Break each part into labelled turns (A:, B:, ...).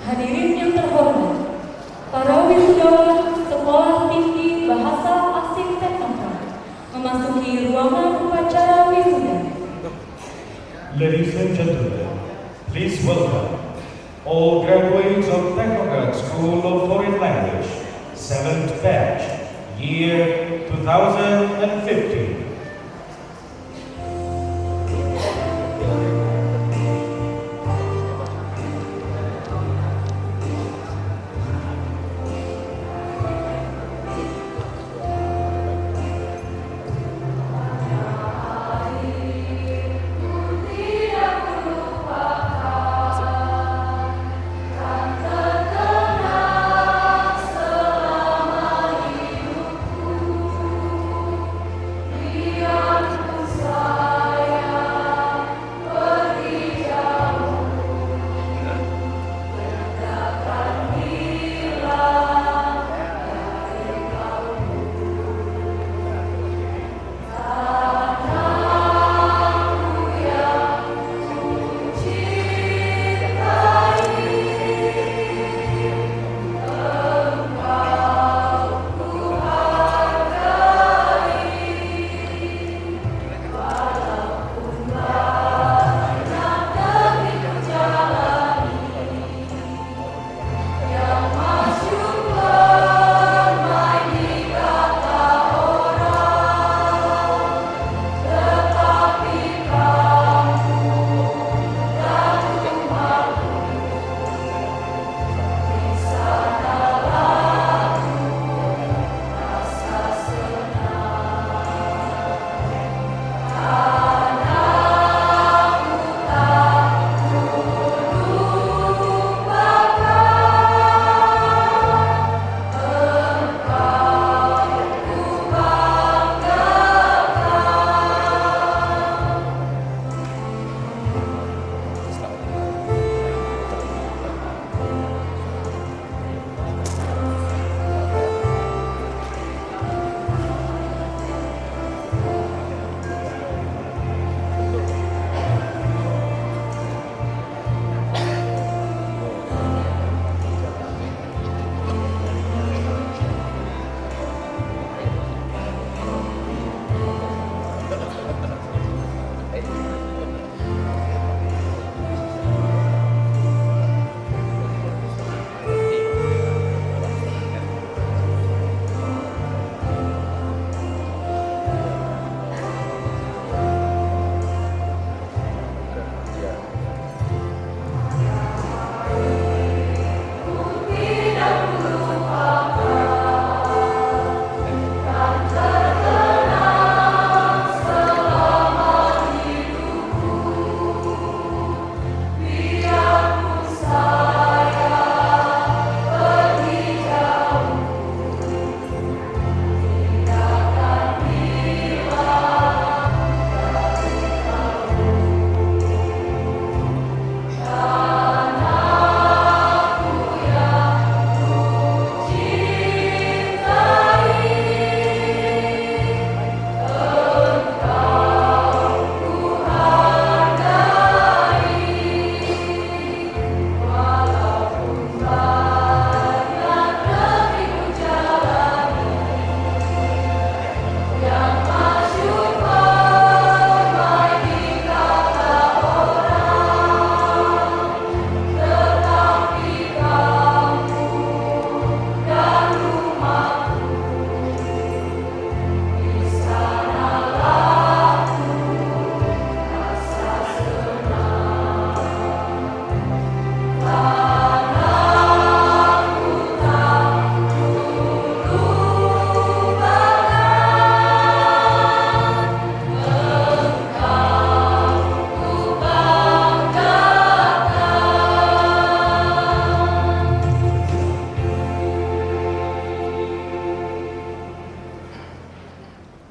A: Hadirin yang terhormat, para wisudawan Sekolah Tinggi Bahasa Asing Teknokrat memasuki ruangan upacara wisuda.
B: Ladies and gentlemen, please welcome all graduates of Technocrat School of Foreign Language, 7th batch, year 2015.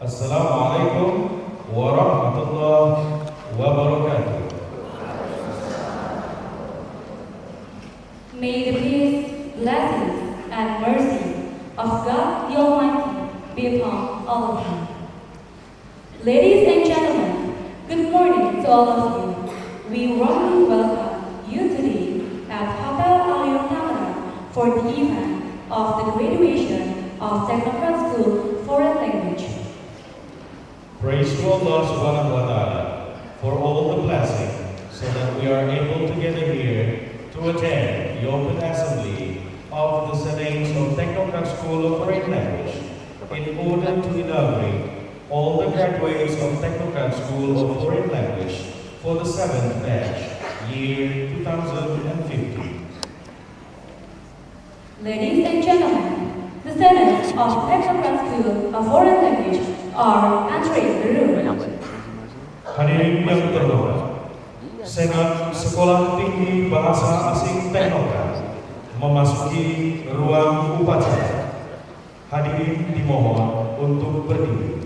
B: Assalamualaikum warahmatullahi wabarakatuh.
A: May the peace, blessings, and mercy of God the Almighty be upon all of you. Ladies and gentlemen, good morning to all of you. We warmly welcome you today at Hotel Aliona for the event of the graduation of Technocrat School Foreign Language.
B: Praise to Allah subhanahu wa ta'ala for all the blessing so that we are able to gather here to attend the open assembly of the Senates of Technocrat School of Foreign Language in order to inaugurate all the graduates of Technocrat School of Foreign Language for the 7th batch, year 2015.
A: Ladies and gentlemen, the Senates of Technocrat School of Foreign Language are entering the room.
B: Hadirin yang terhormat, Senat Sekolah Tinggi Bahasa Asing Teknokrat memasuki ruang upacara. Hadirin dimohon untuk berdiri.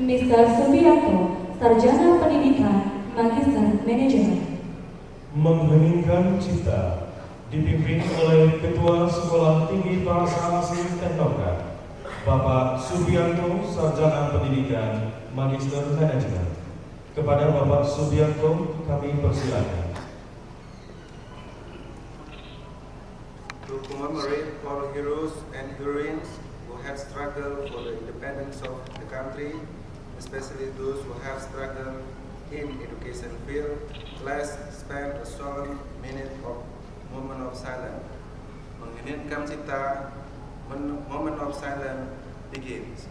A: Mr. Subianto, Sarjana Pendidikan, Magister Manajemen.
B: mengheningkan cipta dipimpin oleh Ketua Sekolah Tinggi Bahasa Asing Teknokat, Bapak Subianto, Sarjana Pendidikan Magister Manajemen. Kepada Bapak Subianto kami persilakan.
C: To commemorate all heroes and heroines who have struggled for the independence of the country, especially those who have struggled in education field, let's spend a solemn minute of moment of silence. Mengheningkan cipta, moment of silence begins.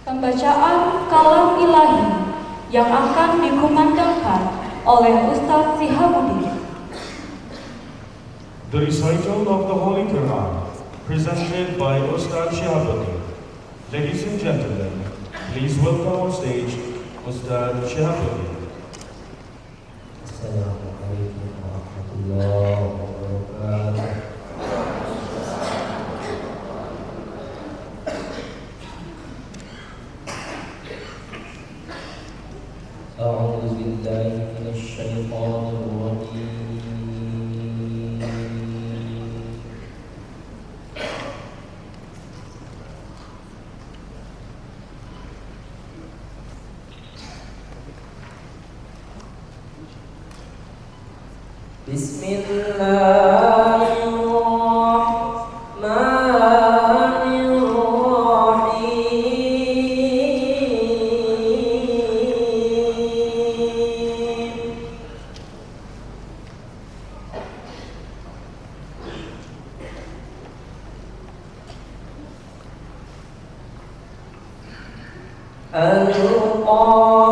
A: Pembacaan kalam ilahi yang akan dikumandangkan oleh Ustadz Sihabuddin.
B: The recital of the Holy Quran presented by Ustadz Shihabuddin. Ladies and gentlemen, please welcome on stage Ustadz Shihabuddin.
D: Assalamualaikum warahmatullahi wabarakatuh. أعوذ بالله من الشيطان الرجيم. بسم الله الرحمن الرحيم.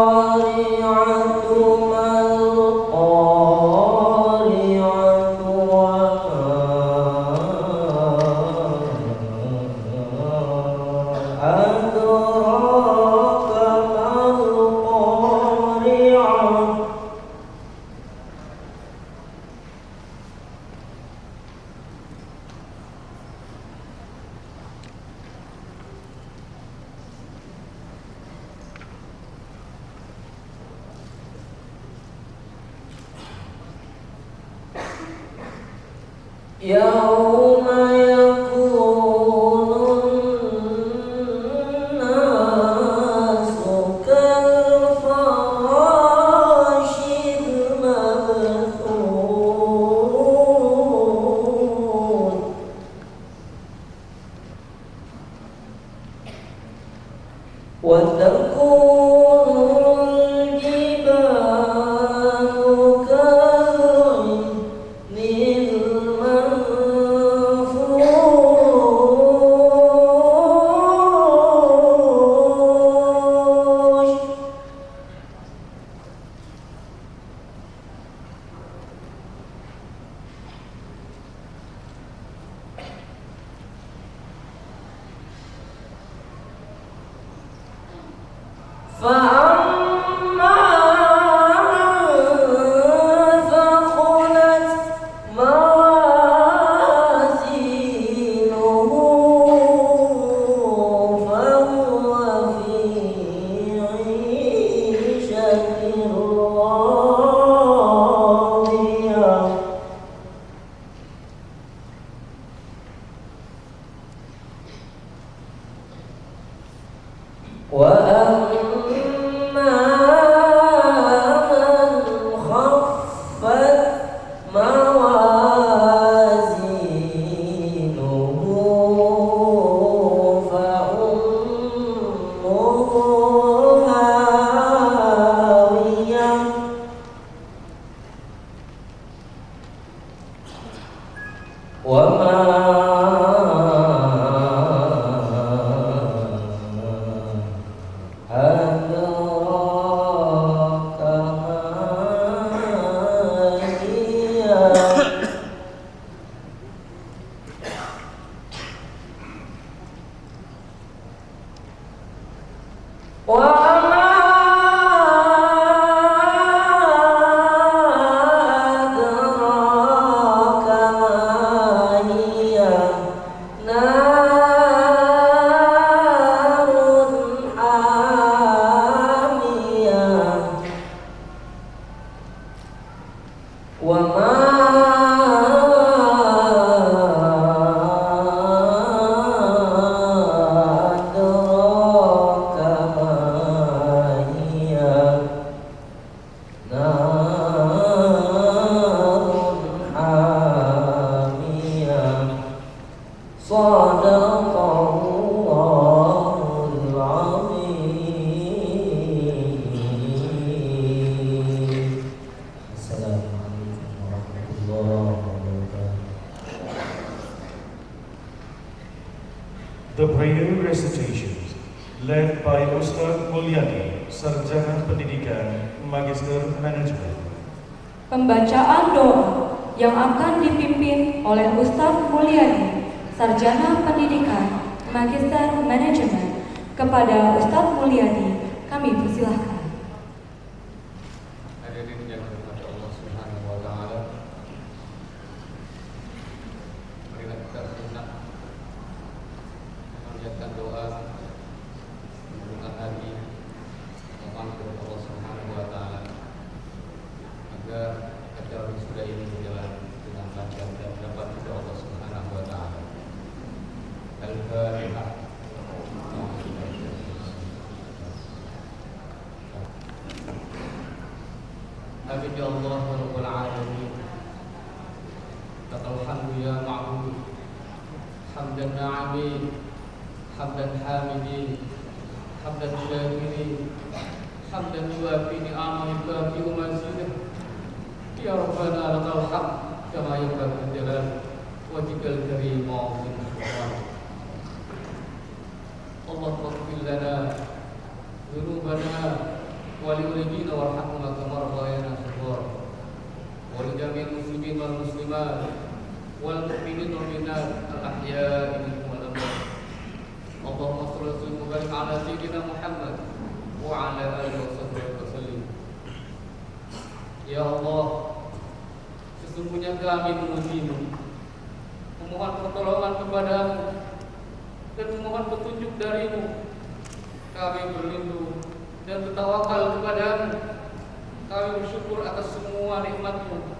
D: القارعة ما القارعة وما أدراك ما القارعة. يوم يكون الناس كالفراش المبثوث. وتكون الجبال كالعهن المنفوش. فأما من ثقلت موازينه فهو في عيشة راضية وأما من خفت موازينه فأمه هاوية وما أدراك ما هي وما أدراك ما هي نار حامية وما أدراك ما هي نار حامية صدق الله العظيم. السلام عليكم ورحمة الله وبركاته.
B: The prayer recitations led by Ustaz Mulyadi, Sarjana Pendidikan, Magister Manajemen.
A: Pembacaan doa yang akan dipimpin oleh Ustadz Mulyadi, Sarjana Pendidikan, Magister Manajemen. Kepada Ustadz Mulyadi, kami persilahkan.
E: Hadirin yang dirahmati Allah Subhanahu wa taala. Marilah kita sejenak memanjatkan doa, membukakan hati, mohon kepada Allah Subhanahu wa taala agar acara wisuda ini berjalan dengan lancar dan dapat ridha Allah Subhanahu wa taala. Al-Fatihah. Amin ya Allah Rabbul Alamin. Lakal hamdu ya ma'bud, hamdan na'amin, hamdan hamidin, hamdan syakirin, hamdan yuafi ni'amahu yukafi mazidah. Ya Rabbana lakal hamd kama yanbaghi jalal wajhikal karim wa min subhan. Allah waghfir lana dhunubana ولوالدينا وارحمهما كما ربيانا صغارا ولجميع المسلمين والمسلمات والمؤمنين والمؤمنات الأحياء منهم والأموات. اللهم صل وسلم وبارك على سيدنا محمد وعلى آله وصحبه وسلم. Ya Allah, sesungguhnya kami memujimu, memohon pertolongan kepadamu dan memohon petunjuk darimu. Kami berlindung dan bertawakal kepadamu. Kami bersyukur atas semua nikmat-Mu.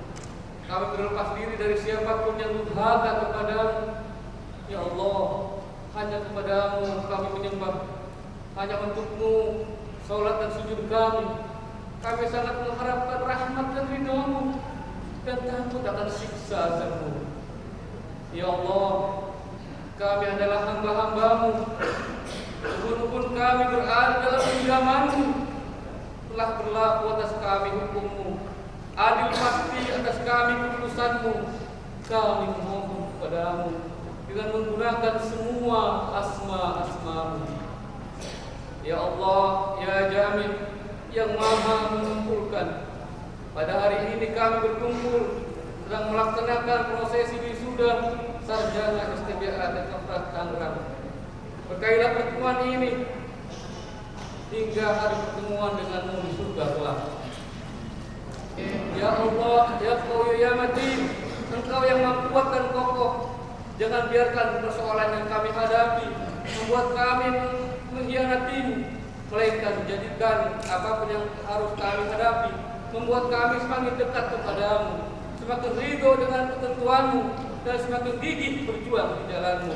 E: Kami berlepas diri dari siapapun yang durhaka kepadamu. Ya Allah, hanya kepadamu kami menyembah, hanya untuk-Mu salat dan sujud kami. Kami sangat mengharapkan rahmat dan ridha-Mu dan takut akan siksa azab-Mu. Ya Allah, kami adalah hamba-hamba-Mu. Ubun-ubun kami berada dalam genggaman-Mu. Telah berlaku atas kami hukum-Mu, adil pasti atas kami keputusan-Mu. Kami memohon kepadamu dengan menggunakan semua asma-asma-Mu. Ya Allah, ya Jamil, yang maha mengumpulkan. Pada hari ini kami berkumpul sedang melaksanakan prosesi wisuda sarjana STBA dan Kefrat Tangerang. Berkailah pertemuan ini hingga hari pertemuan denganmu di surga kelak. Ya Allah, ya Qawi ya Matin, Engkau yang Maha Kuat dan kokoh. Jangan biarkan persoalan yang kami hadapi membuat kami mengkhianatimu, melainkan jadikan apapun yang harus kami hadapi membuat kami semakin dekat kepadamu, semakin ridho dengan ketentuanmu, dan semakin gigih berjuang di jalanmu.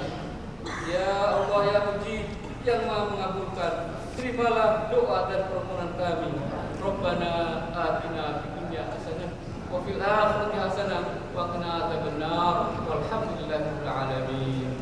E: Ya Allah ya Mujib, yang Maha mengabulkan, terimalah doa dan permohonan kami. Rabbana atina fid dunya hasanah wa fil akhirati hasanah wa qina adzabannar. Walhamdulillahirabbil alamin.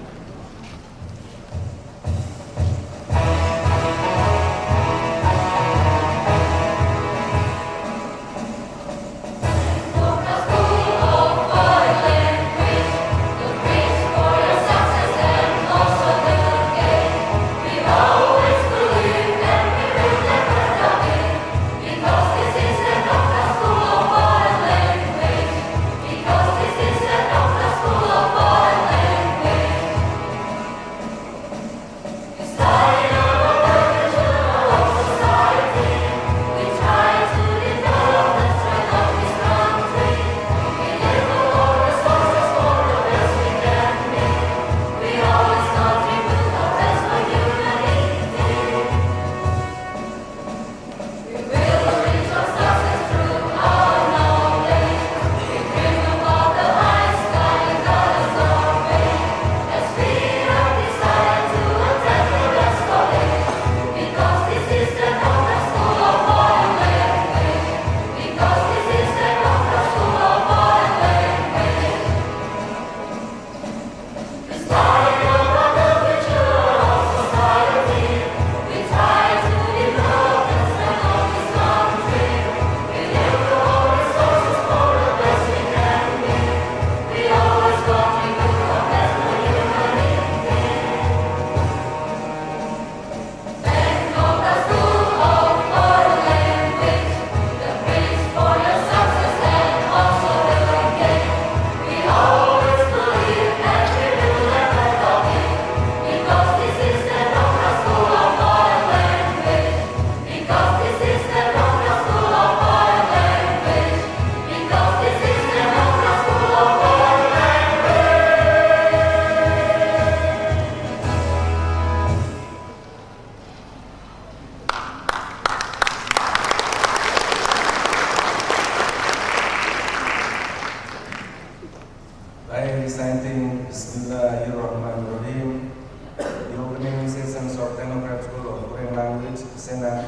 C: Reciting Bismillahirrahmanirrahim. The opening sessions of Tenocrat School of Foreign Language, Senang,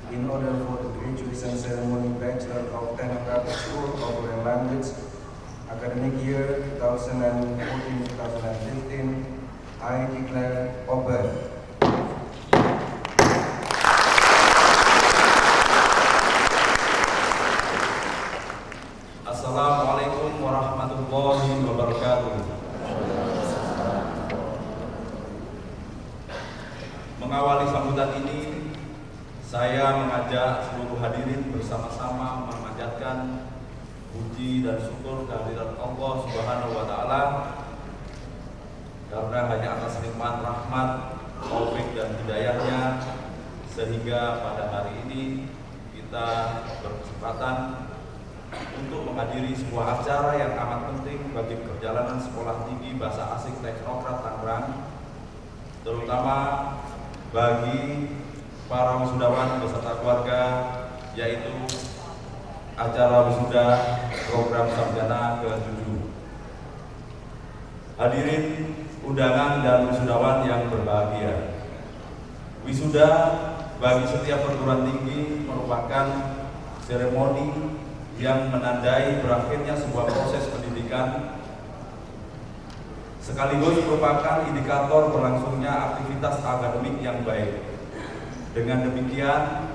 C: in order for the graduation ceremony Bachelor of Tenocrat School of Foreign Language, academic year 2014-2015, I declare open.
F: Assalamualaikum warahmatullahi wabarakatuh. Mengawali sambutan ini, saya mengajak seluruh hadirin bersama-sama memanjatkan puji dan syukur kehadirat Allah Subhanahu wa Ta'ala, karena hanya atas nikmat rahmat, taufik dan hidayahnya sehingga pada hari ini kita berkesempatan untuk menghadiri sebuah acara yang amat penting bagi perjalanan Sekolah Tinggi Bahasa Asing Teknokrat Tangerang, terutama bagi para wisudawan beserta keluarga, yaitu acara wisuda program sarjana ke-7. Hadirin undangan dan wisudawan yang berbahagia, wisuda bagi setiap perguruan tinggi merupakan seremoni yang menandai berakhirnya sebuah proses pendidikan, sekaligus merupakan indikator berlangsungnya aktivitas akademik yang baik. Dengan demikian,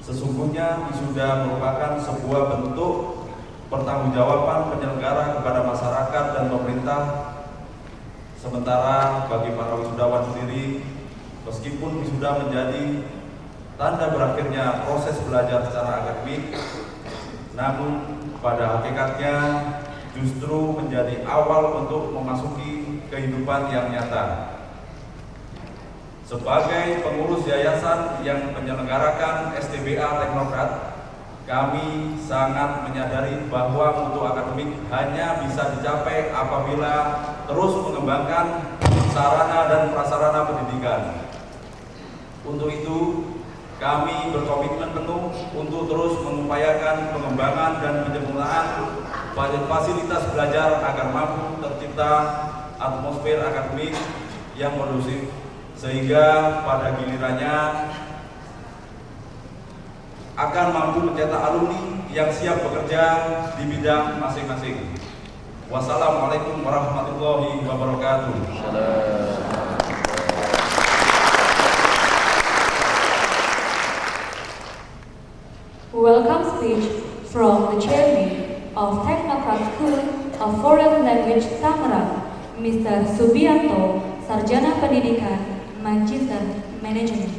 F: sesungguhnya wisuda merupakan sebuah bentuk pertanggungjawaban penyelenggara kepada masyarakat dan pemerintah. Sementara bagi para wisudawan sendiri, meskipun wisuda menjadi tanda berakhirnya proses belajar secara akademik, namun pada hakikatnya justru menjadi awal untuk memasuki kehidupan yang nyata. Sebagai pengurus yayasan yang menyelenggarakan STBA Teknokrat, kami sangat menyadari bahwa mutu akademik hanya bisa dicapai apabila terus mengembangkan sarana dan prasarana pendidikan. Untuk itu, kami berkomitmen penuh untuk terus mengupayakan pengembangan dan penyempurnaan fasilitas belajar agar mampu tercipta atmosfer akademik yang kondusif, sehingga pada gilirannya akan mampu mencetak alumni yang siap bekerja di bidang masing-masing. Wassalamualaikum warahmatullahi wabarakatuh.
A: Welcome speech from the chairman of Technocrat School of Foreign Language Tangerang, Mr. Subianto, Sarjana Pendidikan, Magister Manajemen.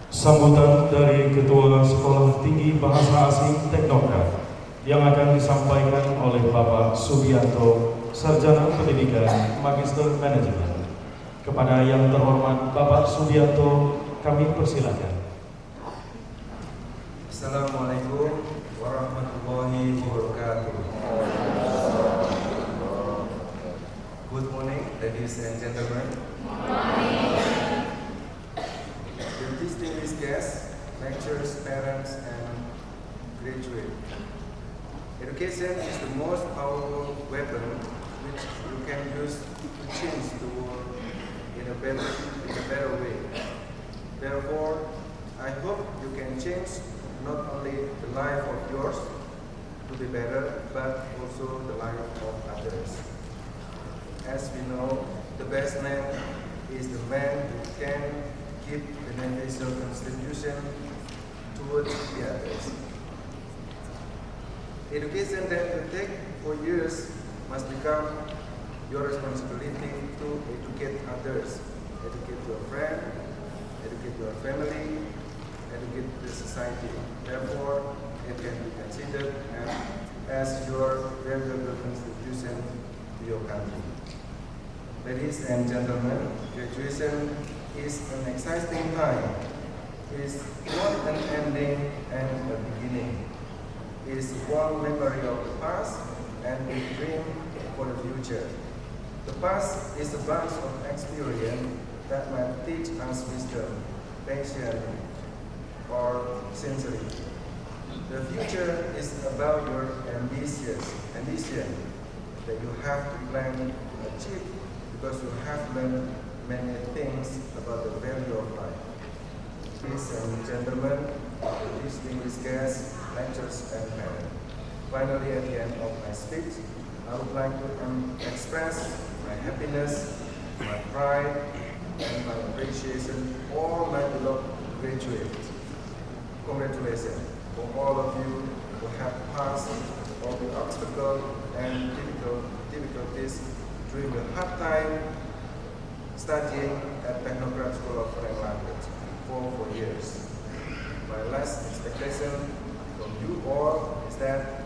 B: Sambutan dari Ketua Sekolah Tinggi Bahasa Asing Teknokrat yang akan disampaikan oleh Bapak Subianto, Sarjana Pendidikan, Magister Manajemen. Kepada yang terhormat Bapak Subianto, kami persilakan.
C: Assalamualaikum warahmatullahi wabarakatuh. Good morning, ladies and gentlemen. Distinguished guests, lecturers, parents, and graduates. Education is the most powerful weapon which you can use to change the world in a better way. Therefore, I hope you can change not only the life of yours to be better, but also the life of others. As we know, the best man is the man who can keep the beneficial contribution towards the others. Education that you take for years must become your responsibility to educate others, educate your friend, educate your family, educate the society. Therefore, it can be considered as your valuable contribution to your country. Ladies and gentlemen, graduation is an exciting time. It is not an ending and a beginning. It is one memory of the past and a dream for the future. The past is a bunch of experience that might teach us wisdom, patience, or sincerity. The future is about your ambition that you have to plan to achieve because you have learned many things about the value of life. Ladies and gentlemen, distinguished guests, lecturers, and parents. Finally, at the end of my speech, I would like to express my happiness, my pride, and my appreciation for all my beloved graduates. Congratulations for all of you who have passed all the obstacles and difficulties during the hard time studying at Technocrat School of Foreign Language for 4 years. My last expectation from you all is that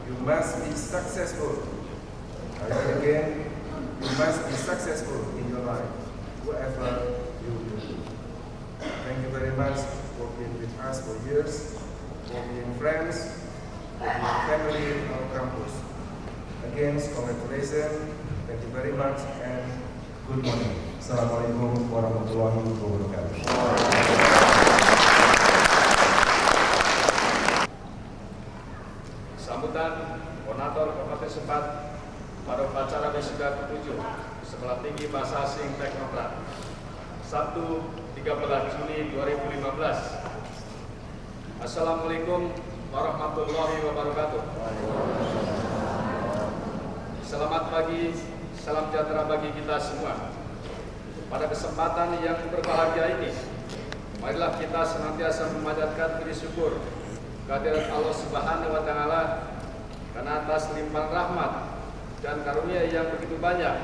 C: you must be successful. I say again, you must be successful in your life, whatever you do. Thank you very much for being with us for years, for being friends, for being family in our campus. Again, congratulations, thank you very much, and good morning. Assalamualaikum warahmatullahi wabarakatuh.
G: Sambutan Koordinator Kabupaten Sepat pada upacara wisuda ke-7 Sekolah Tinggi Bahasa Asing Teknokrat Sabtu 13 Juni 2015. Assalamualaikum warahmatullahi wabarakatuh. Selamat pagi, salam sejahtera bagi kita semua. Pada kesempatan yang berbahagia ini, marilah kita senantiasa memanjatkan puji syukur kehadirat Allah Subhanahu wa Ta'ala karena atas limpahan rahmat dan karunia yang begitu banyak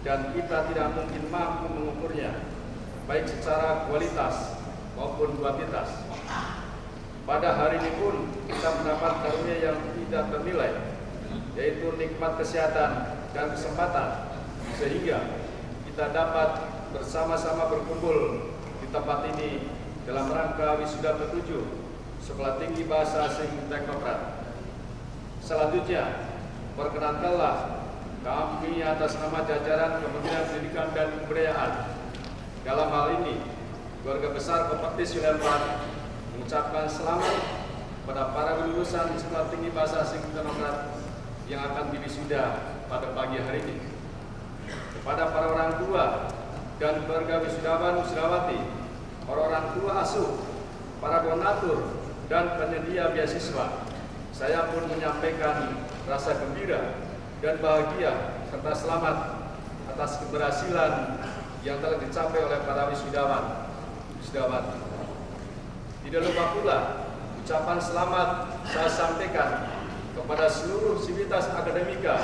G: dan kita tidak mungkin mampu mengukurnya, baik secara kualitas maupun kuantitas. Pada hari ini pun kita mendapat karunia yang tidak ternilai, yaitu nikmat kesehatan dan kesempatan, sehingga kita dapat bersama-sama berkumpul di tempat ini dalam rangka wisuda ke-7 Sekolah Tinggi Bahasa Asing Teknokrat. Selanjutnya, perkenankanlah kami atas nama jajaran Kementerian Pendidikan dan Kebudayaan, dalam hal ini Keluarga Besar Baptis Wilayah 4, mengucapkan selamat pada para lulusan di Sekolah Tinggi Bahasa Asing Teknokrat yang akan diwisuda pada pagi hari ini. Kepada para orang tua dan keluarga wisudawan wisudawati, para orang tua asuh, para donatur dan penyedia beasiswa, saya pun menyampaikan rasa gembira dan bahagia serta selamat atas keberhasilan yang telah dicapai oleh para wisudawan wisudawati. Tidak lupa pula ucapan selamat saya sampaikan kepada seluruh sivitas akademika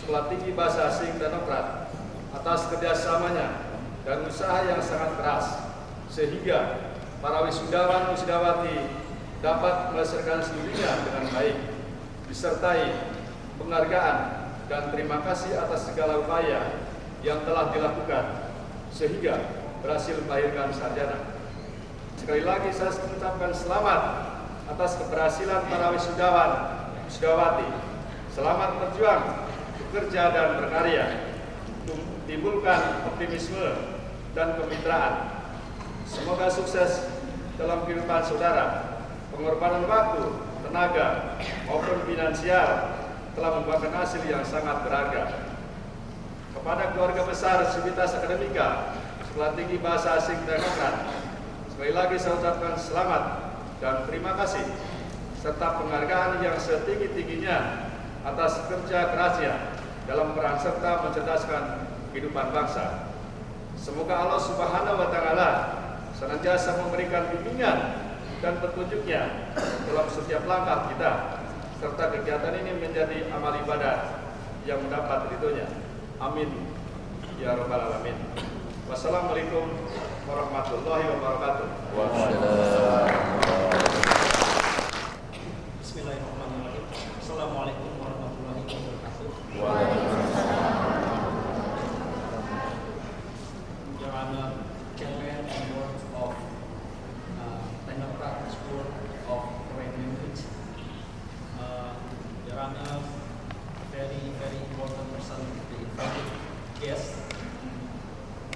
G: Sekolah Tinggi Bahasa Asing Teknokrat atas kerjasamanya dan usaha yang sangat keras, sehingga para wisudawan wisudawati dapat melesarkan studinya dengan baik, disertai penghargaan dan terima kasih atas segala upaya yang telah dilakukan sehingga berhasil melahirkan sarjana. Sekali lagi saya mengucapkan selamat atas keberhasilan para wisudawan wisudawati. Selamat berjuang, bekerja dan berkarya untuk menimbulkan optimisme dan kemitraan. Semoga sukses dalam kehidupan saudara. Pengorbanan waktu, tenaga, maupun finansial telah membuahkan hasil yang sangat berharga. Kepada keluarga besar Sivitas Akademika Sekolah Tinggi Bahasa Asing Teknokrat, sekali lagi saya ucapkan selamat dan terima kasih serta penghargaan yang setinggi-tingginya atas kerja kerasnya dalam peran serta mencerdaskan kehidupan bangsa. Semoga Allah Subhanahu wa Ta'ala senantiasa memberikan bimbingan dan petunjuknya dalam setiap langkah kita, serta kegiatan ini menjadi amal ibadah yang mendapat ridhonya. Amin ya rabbal alamin. Wassalamualaikum warahmatullahi wabarakatuh.
H: Bismillahirrahmanirrahim. Assalamualaikum warahmatullahi wabarakatuh. Your Honor, Chairman and Board of Teknokrat School of Foreign Language, Your Honor, very important person, the invited guest,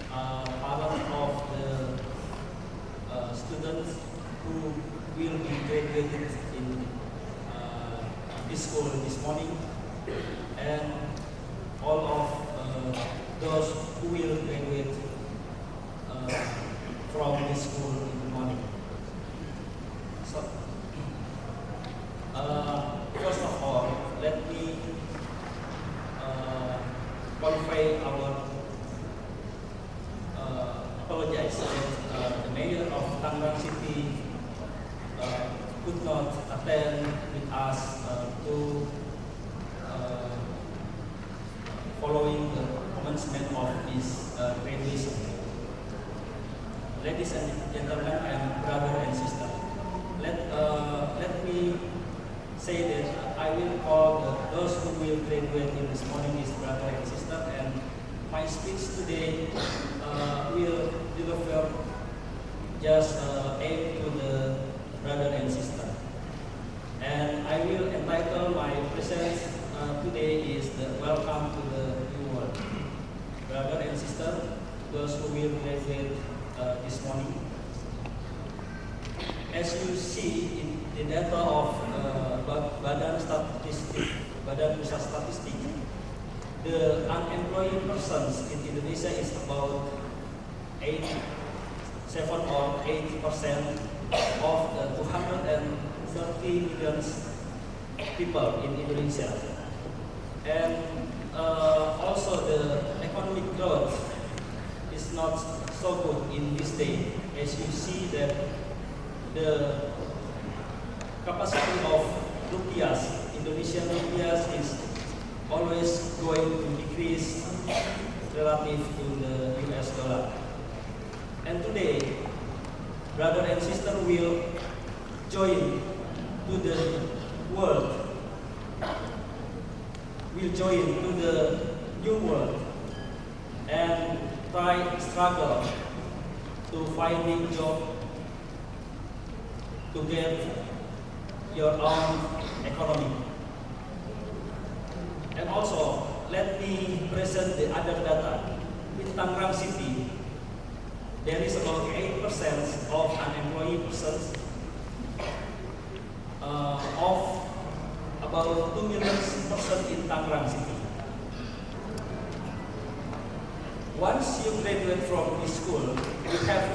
H: father of the students who will be graduated in this school this morning, and all of those who will graduate from this school in the morning. So, first of all, let me qualify our apologize that the mayor of Tangerang City could not attend with us to following the commencement of this graduation. Ladies and gentlemen, and brother and sister, let me say that I will call those who will graduate in this morning is brother and sister, and my speech today will deliver just aim to the brother and sister, and I will entitle my presence today is the welcome to the new world. Brother and sister, those who will graduate this morning, as you see in the data of Badan Pusat Statistik, the unemployed persons in Indonesia is about 87 or 80% of the 230 million people in Indonesia, and also the economic growth is not so good in this day, as you see that the capacity of rupiahs, Indonesian rupiahs, is always going to decrease relative to the US dollar. And today, brother and sister will join to the world, will join to the new world, and struggle to finding job to get your own economy. And also, let me present the other data. In Tangerang City, there is about 8% of unemployed persons of about 2 million persons in Tangerang City. Once you graduate from this school, you have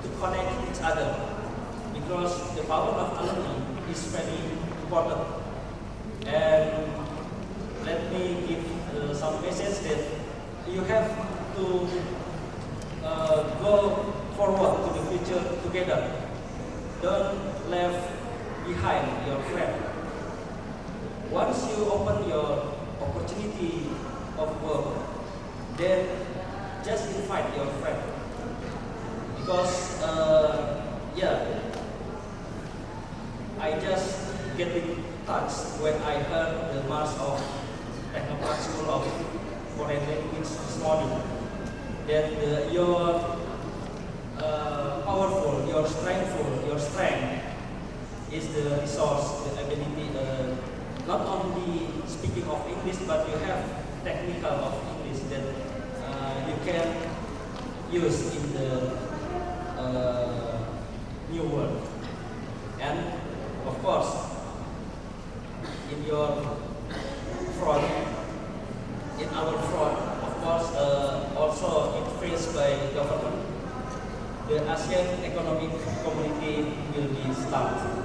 H: to connect each other because the power of alumni is very important. And let me give some message that you have to go forward to the future together. Don't leave behind your friend. Once you open your opportunity of work, then just invite your friend. Because I just get in touch when I heard the march of Technocrat School of Foreign Language this morning. That your powerful, your strength is the resource, the ability, not only speaking of English, but you have technical of English that you can use in the new world. And of course, in your front, in our front, of course, also it faced by government, the ASEAN Economic Community will be started.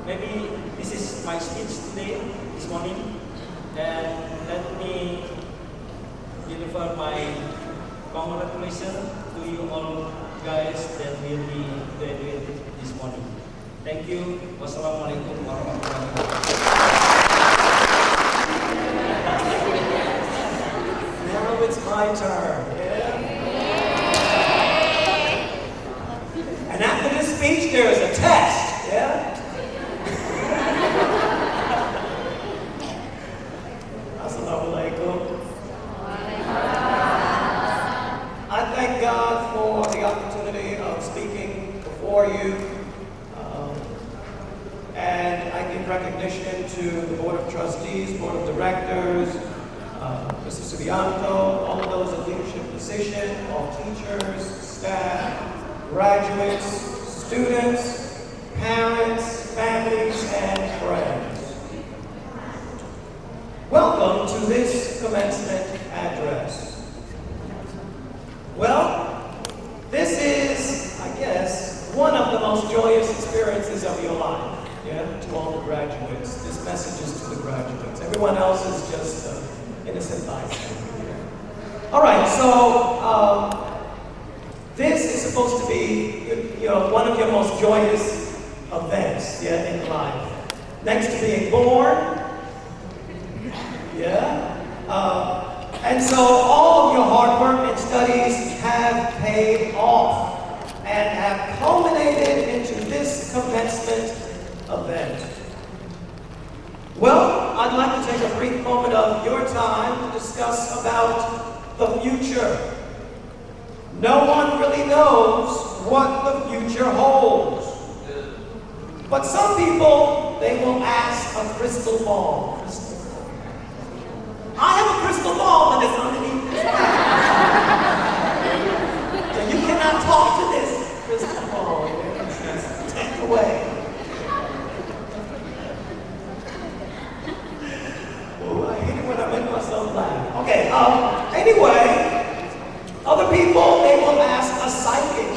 H: Maybe this is my speech today, this morning, and let me deliver my congratulations to you all guys that will be graduated this morning. Thank you. Wassalamualaikum warahmatullahi wabarakatuh.
I: Now it's my turn. And after this speech, there is a test. Yeah. Assalamualaikum. I thank God for the opportunity of speaking before you. And I give recognition to the Board of Trustees, Board of Directors, Mr. Subianto, all of those in leadership position, all teachers, staff, graduates, students, parents, families, and friends. Welcome to this commencement address. Well, this is, I guess, one of the most joyous experiences of your life. Yeah, to all the graduates. This message is to the graduates. Everyone else is just innocent bystander. All right, so this is supposed to be, one of your most joyous events, in life. Next to being born, and so all of your hard work and studies have paid off and have culminated into this commencement event. Well, I'd like to take a brief moment of your time to discuss about the future. No one really knows what the future holds. But some people, they will ask a crystal ball. I have a crystal ball, but it's underneath this bag. So you cannot talk to this crystal ball. It's taken away. I hate it when I make myself laugh. Okay, anyway, other people, they will ask a psychic,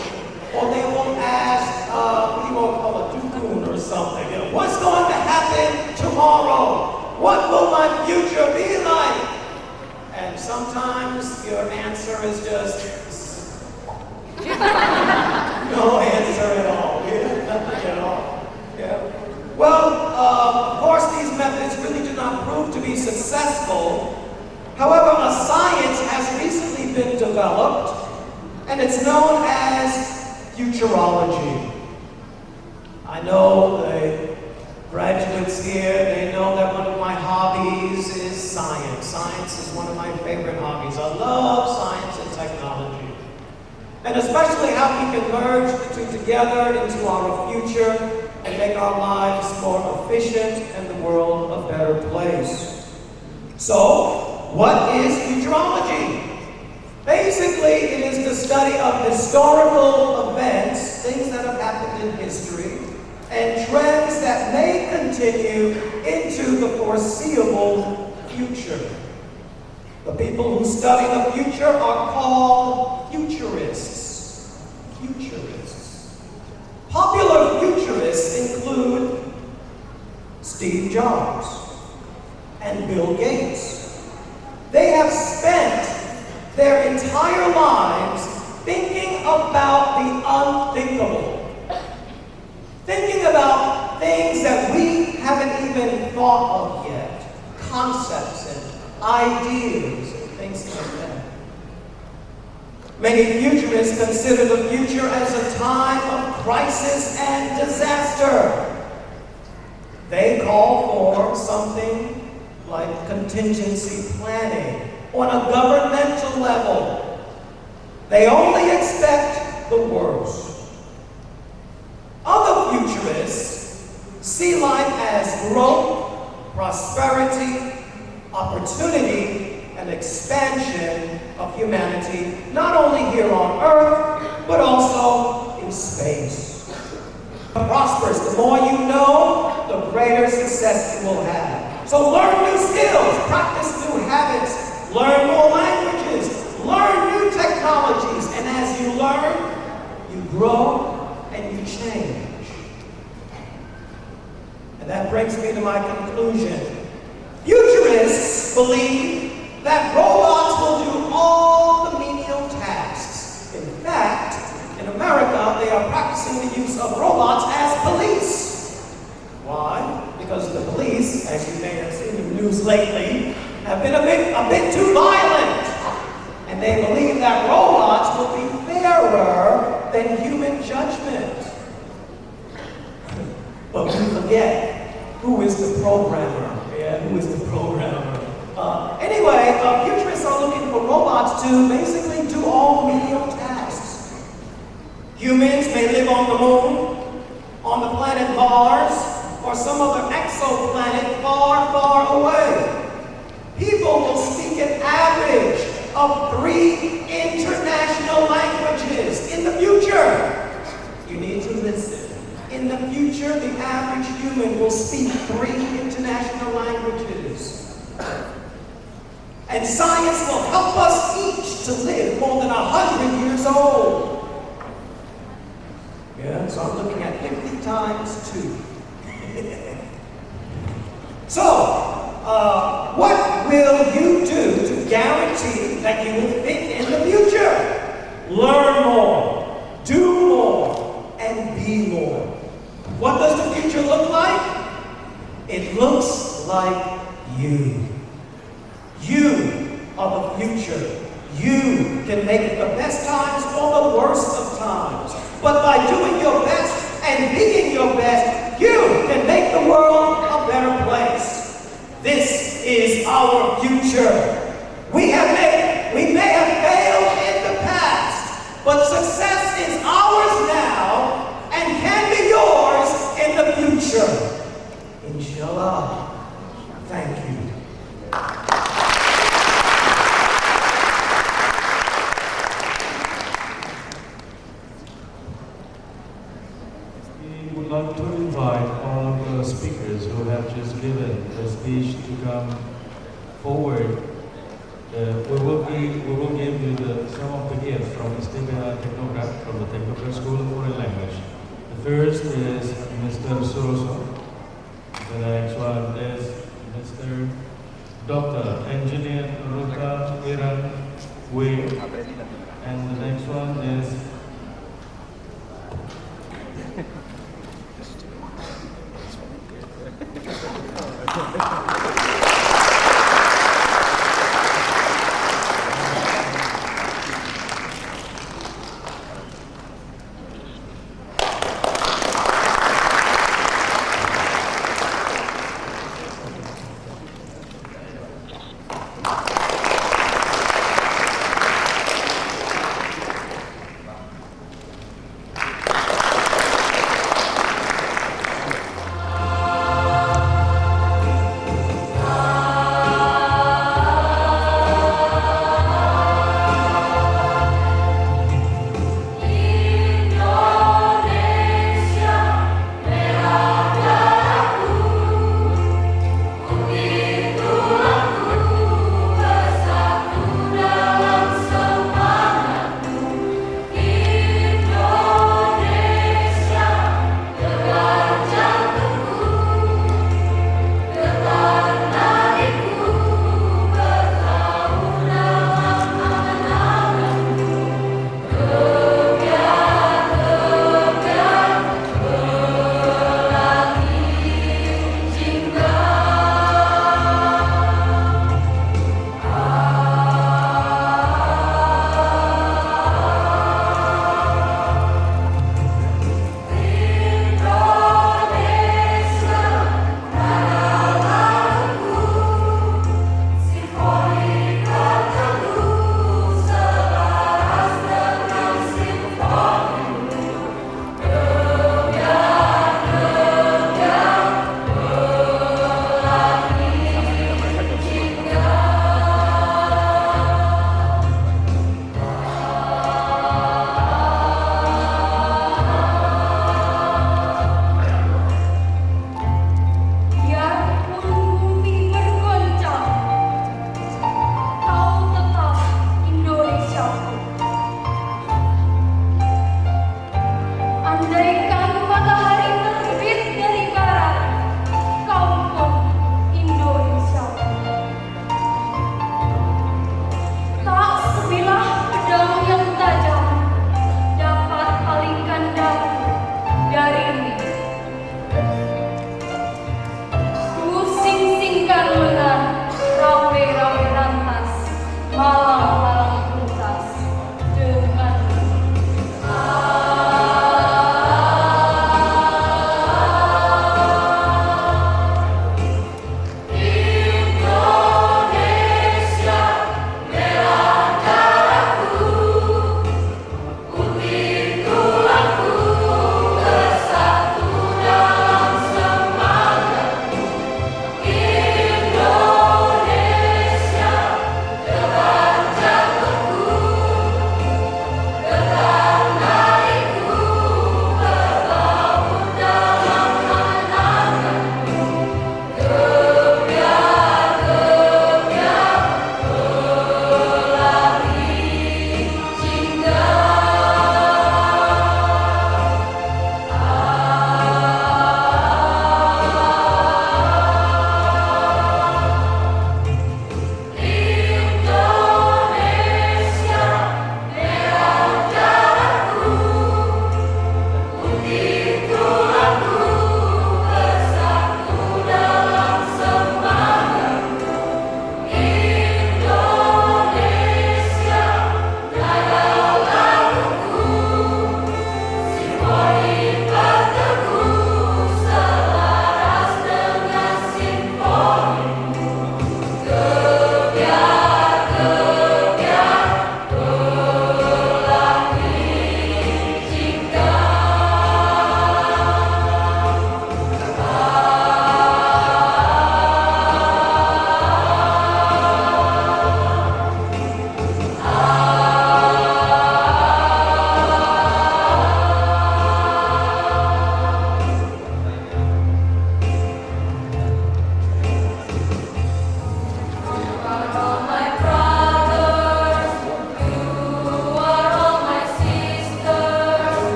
I: or they will ask, what do you want to call a dukun or something. What's going to happen tomorrow? What will my future be like? And sometimes your answer is just no answer at all. Nothing at all. Well, of course, these methods really do not prove to be successful. However, a science has recently been developed, and it's known as futurology. I know the graduates here, they know that one of my hobbies is science. Science is one of my favorite hobbies. I love science and especially how we can merge the two together into our future and make our lives more efficient and the world a better place. So, what is futurology? Basically, it is the study of historical events, things that have happened in history, and trends that may continue into the foreseeable future. The people who study the future are called futurists. Futurists. Popular futurists include Steve Jobs and Bill Gates. They have spent their entire lives thinking about the unthinkable. Thinking about things that we haven't even thought of yet. Concepts and ideas and things like that. Many futurists consider the future as a time of crisis and disaster. They call for something like contingency planning on a governmental level. They only expect the worst. Other futurists see life as growth, prosperity, opportunity, and expansion of humanity, not only here on Earth, but also in space. Prosperous, the more you know, the greater success you will have. So learn new skills, practice new habits, learn more languages, learn new technologies, and as you learn, you grow and you change. And that brings me to my conclusion. Futurists believe that robots will do all the menial tasks. In fact, in America, they are practicing the use of robots as police. Why? Because the police, as you may have seen in the news lately, have been a bit too violent. And they believe that robots will be fairer than human judgment. But we forget who is the programmer. Yeah, who is the programmer? Anyway, futurists are looking for robots to basically do all menial tasks. Humans may live on the moon, on the planet Mars, or some other exoplanet far, far away. People will speak an average of 3 international languages in the future. You need to listen. In the future, the average human will speak 3 international languages. And science will help us each to live more than 100 years old. Yeah, so I'm looking at 50 times 2. So, what will you do to guarantee that you will fit in the future? Learn more, do more, and be more. What does the future look like? It looks like you. You are the future. You can make it the best times or the worst of times. But by doing your best and being your best, you can make the world a better place. This is our future. We may have failed in the past, but success is ours now and can be yours in the future. Inshallah. Thank you.
B: We would like to invite all of the speakers who have just given the speech to come forward. We will give you some of the gifts from STPH Technocrat, from the Technocrat School of Foreign Language. The first is Mr. Suroso. The next one is Mr. Dr. Engineer Ruta Wiran Wei. And the next one is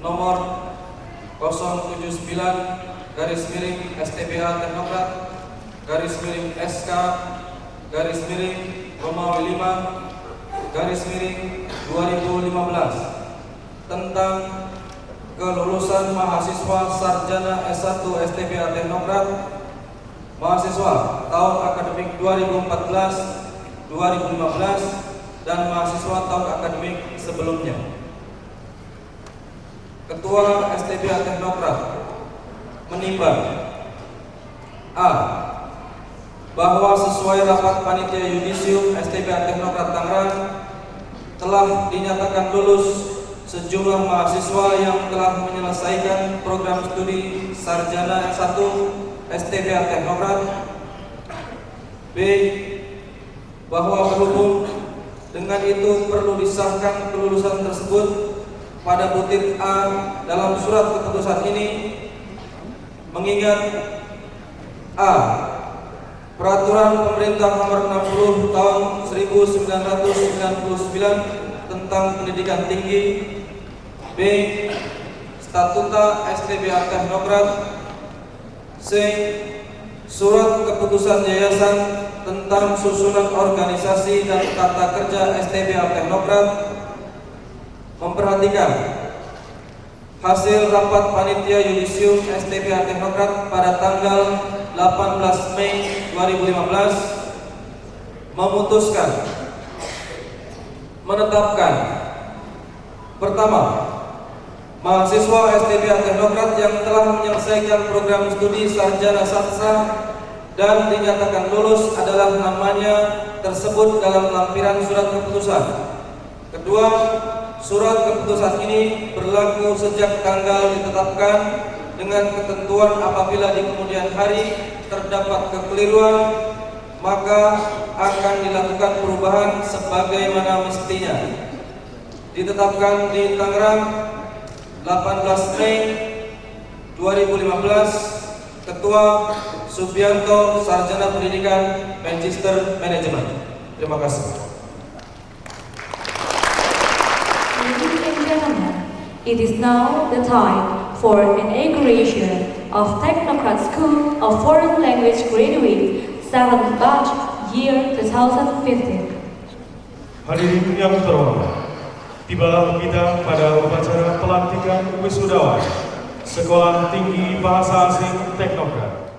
J: nomor 079/STBA Teknokrat /SK Romawi 5/2015 tentang kelulusan mahasiswa sarjana S1 STBA Teknokrat mahasiswa tahun akademik 2014-2015 dan mahasiswa tahun akademik sebelumnya. Ketua STBA Teknokrat menimbang A. Bahwa sesuai rapat panitia yudisium STBA Teknokrat Tangerang telah dinyatakan lulus sejumlah mahasiswa yang telah menyelesaikan program studi sarjana S1 STBA Teknokrat. B. Bahwa berhubung dengan itu perlu disahkan kelulusan tersebut pada butir A dalam surat keputusan ini, mengingat A. Peraturan Pemerintah Nomor 60 Tahun 1999 tentang Pendidikan Tinggi. B. Statuta STBA Teknokrat. C. Surat Keputusan Yayasan tentang Susunan Organisasi dan Tata Kerja STBA Teknokrat. Memperhatikan hasil rapat panitia yudisium STBA Teknokrat pada tanggal 18 Mei 2015 memutuskan menetapkan: pertama, mahasiswa STBA Teknokrat yang telah menyelesaikan program studi sarjana saksa dan dinyatakan lulus adalah namanya tersebut dalam lampiran surat keputusan. Kedua, surat keputusan ini berlaku sejak tanggal ditetapkan, dengan ketentuan apabila di kemudian hari terdapat kekeliruan maka akan dilakukan perubahan sebagaimana mestinya. Ditetapkan di Tangerang 18 Mei 2015. Ketua Subianto, Sarjana Pendidikan, Manchester Management. Terima kasih.
A: Ladies and gentlemen, it is now the time for inauguration of Technocrat School of Foreign Language Graduate 7th Batch Year 2015.
B: Hadirin yang terhormat, tibalah kita pada upacara pelantikan wisudawan Sekolah Tinggi Bahasa Asing Teknokrat.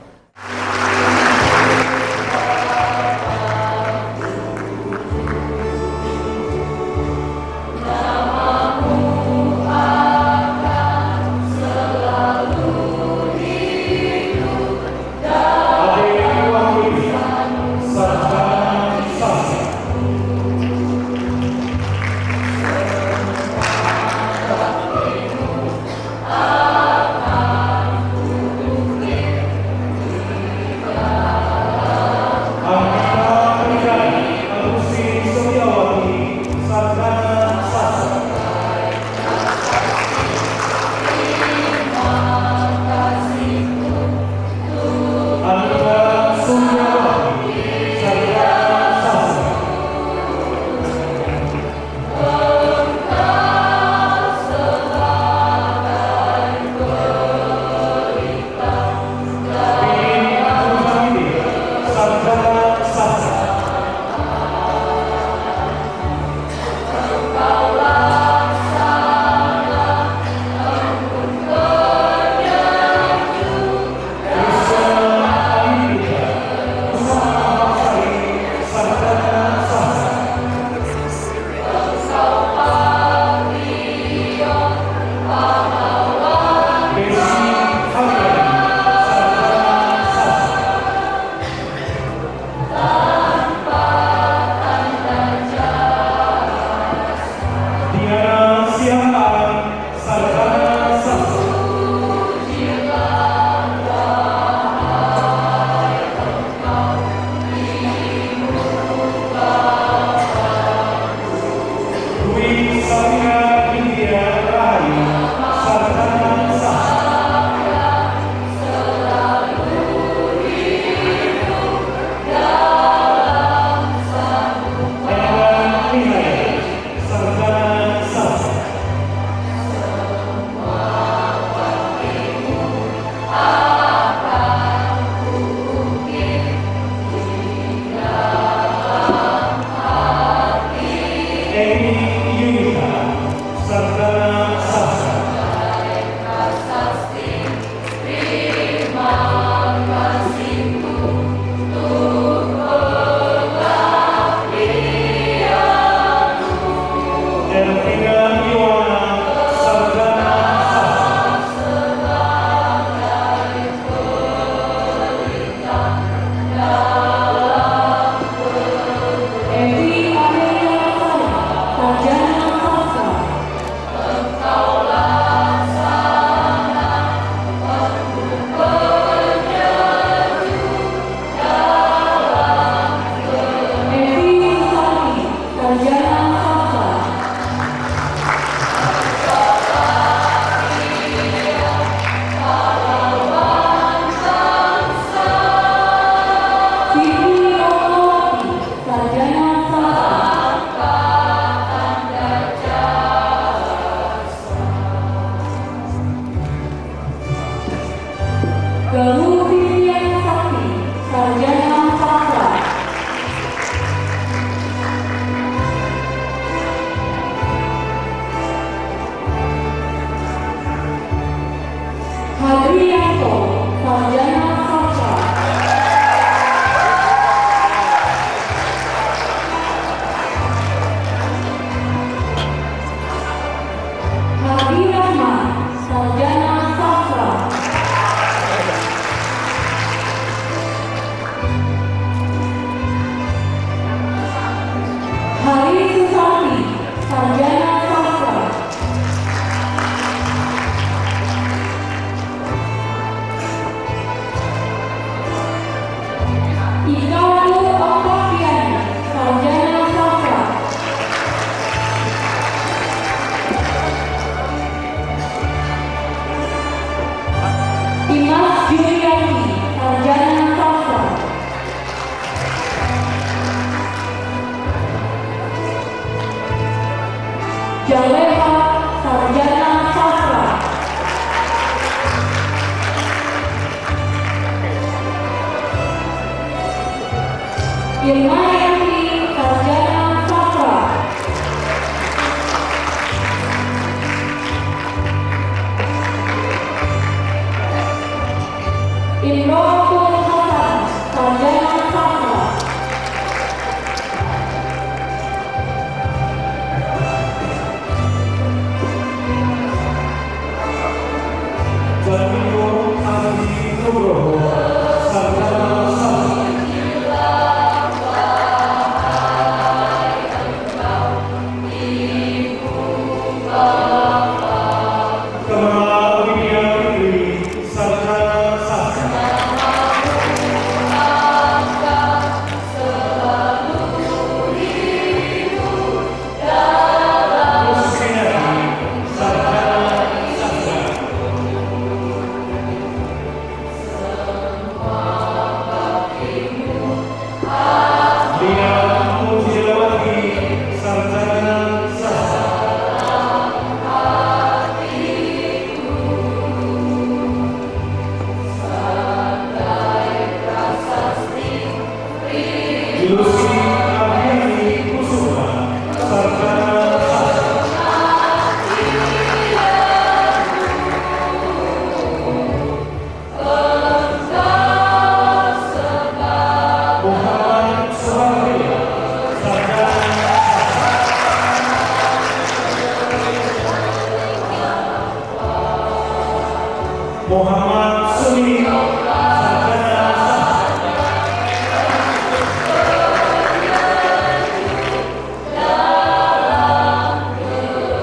B: Muhammad Sumi, sarjana sastra.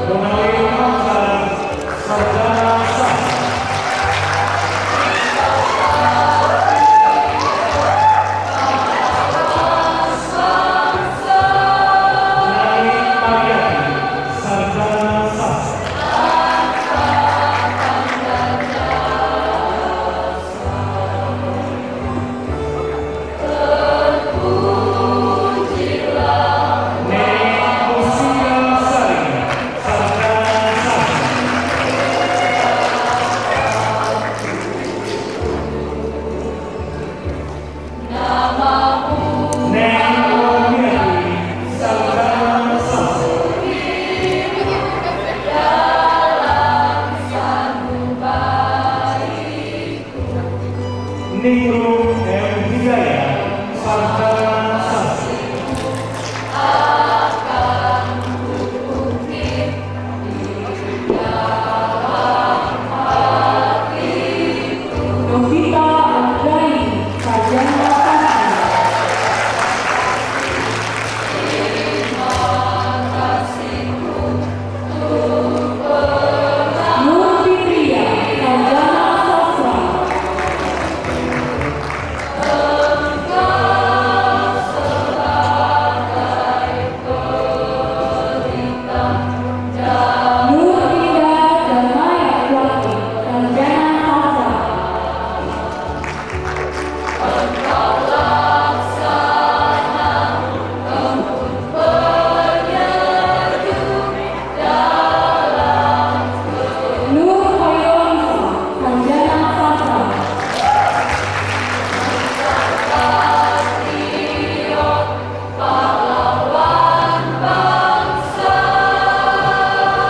B: Munawir Hamzah, sarjana sastra. Naik Mariati, sarjana sastra. Nek Usia Sari, sarjana sastra. Nek Romiati, sarjana sastra. Ningrum M. Hidayah, sarjana sastra.
A: Novita Andraini, sarjana sastra. Nur Fitria, sarjana sastra. Nur Indah Darmaya Wati, sarjana sastra. Nur Hoyonisa, sarjana sastra.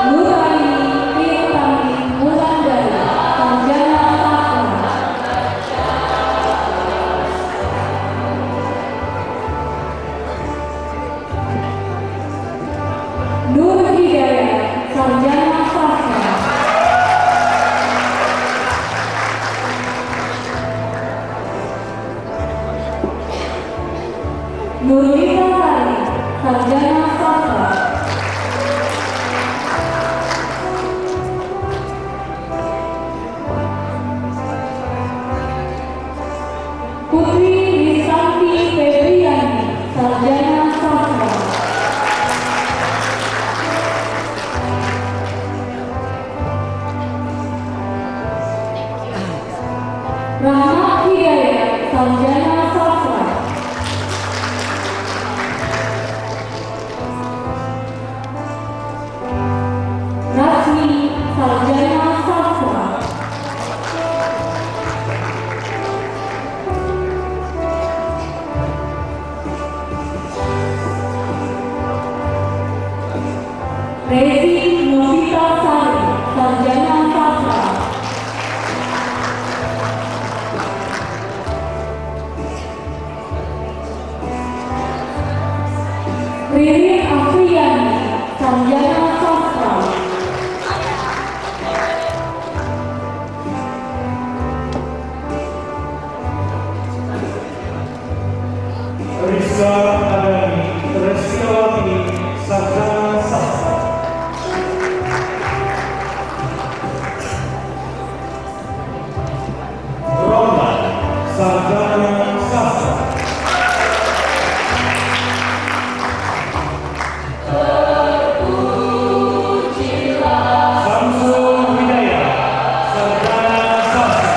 A: Nuraini Tirtani Wulandari, sarjana sastra. Nur Hidayah, sarjana sastra. Nurlita Sari, sarjana sastra. Putri Risanti Febriani, sarjana sastra. Rahmat Hidayat, sarjana sastra. Rasmi, sarjana sastra. Rezi Novita Sari, sarjana sastra. Ririn Afriani, sarjana sastra.
B: Rizka Adani, Reskiawati, sarjana sastra. Roman, sarjana sastra. Samsul Hidayah, sarjana sastra.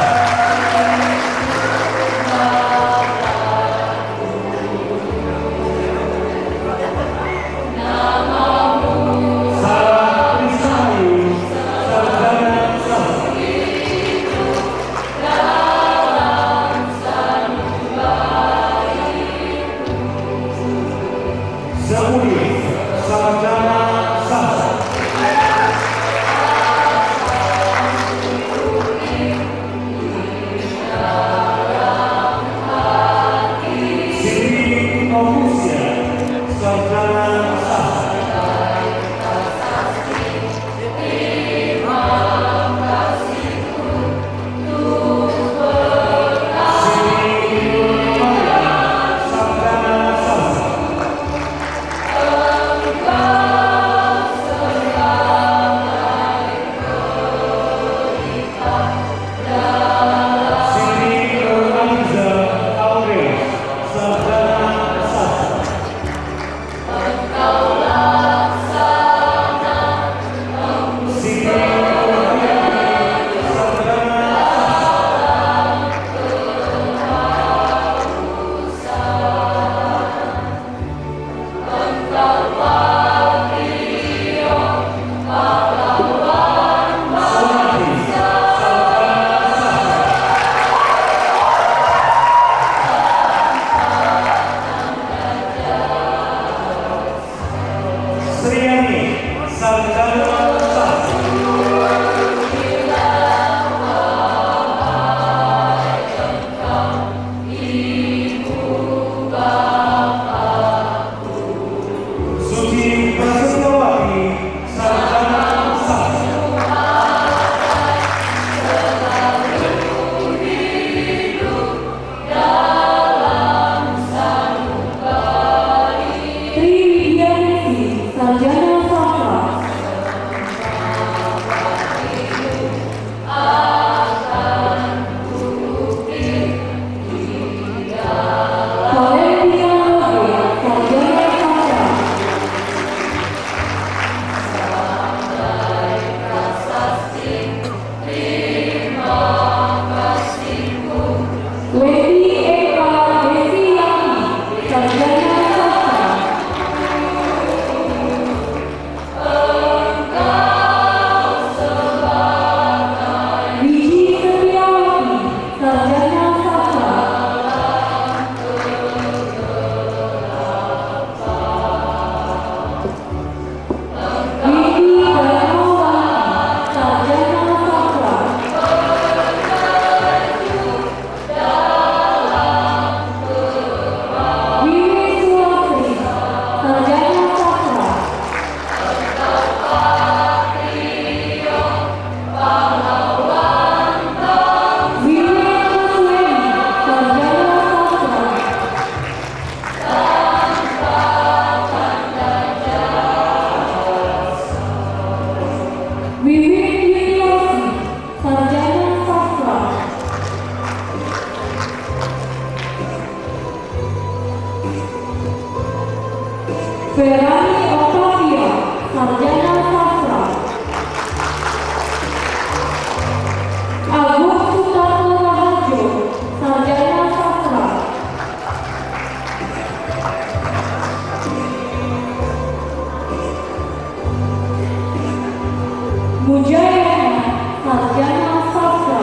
A: Sarjana Sastra.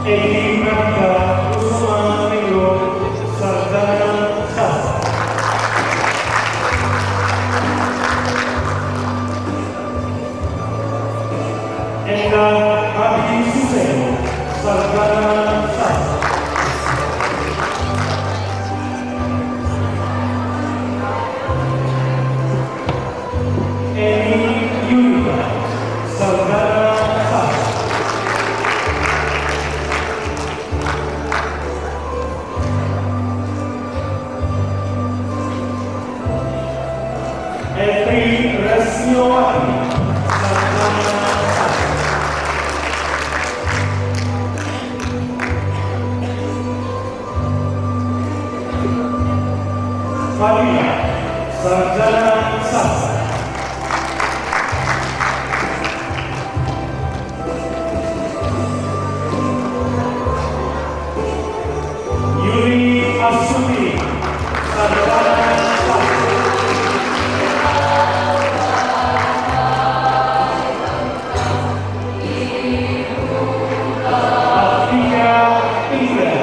B: Edi Pratika Kusuma Ringo, Sarjana Sastra. Enda Adi Suseno, Sarjana Sastra. Eni Yunita, Sarjana Sastra. Efri Resniawati, Sarjana Sastra. Fadila, Sarjana Sastra. Yuri Asuti, Sarjana Sastra. Atika Indra,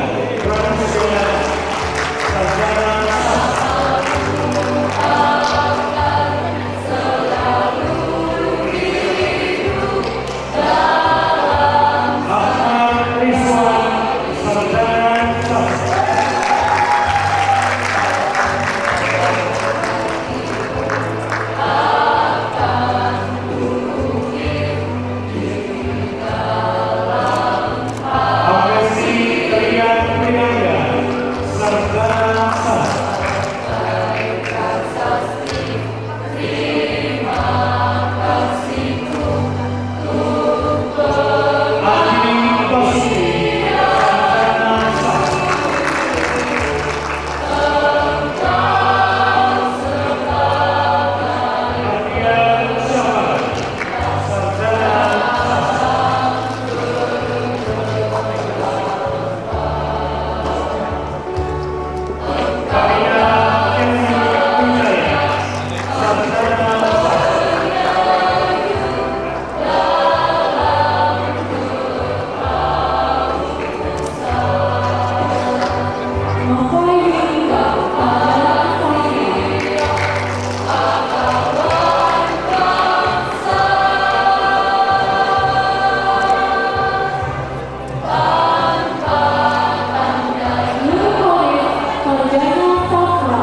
B: Pranusya, Sarjana Sastra. Ahmad Rizwan, Sarjana Sastra. Agresi Rian Prinanda, Sarjana Sastra. Adi Basuki, Sarjana Sastra. Adrian Syahban, Sarjana Sastra. Karina Kenzi Wijaya, Sarjana Sastra.
A: Novi Yunita, Sarjana Sastra. Nurholis, Sarjana Sastra.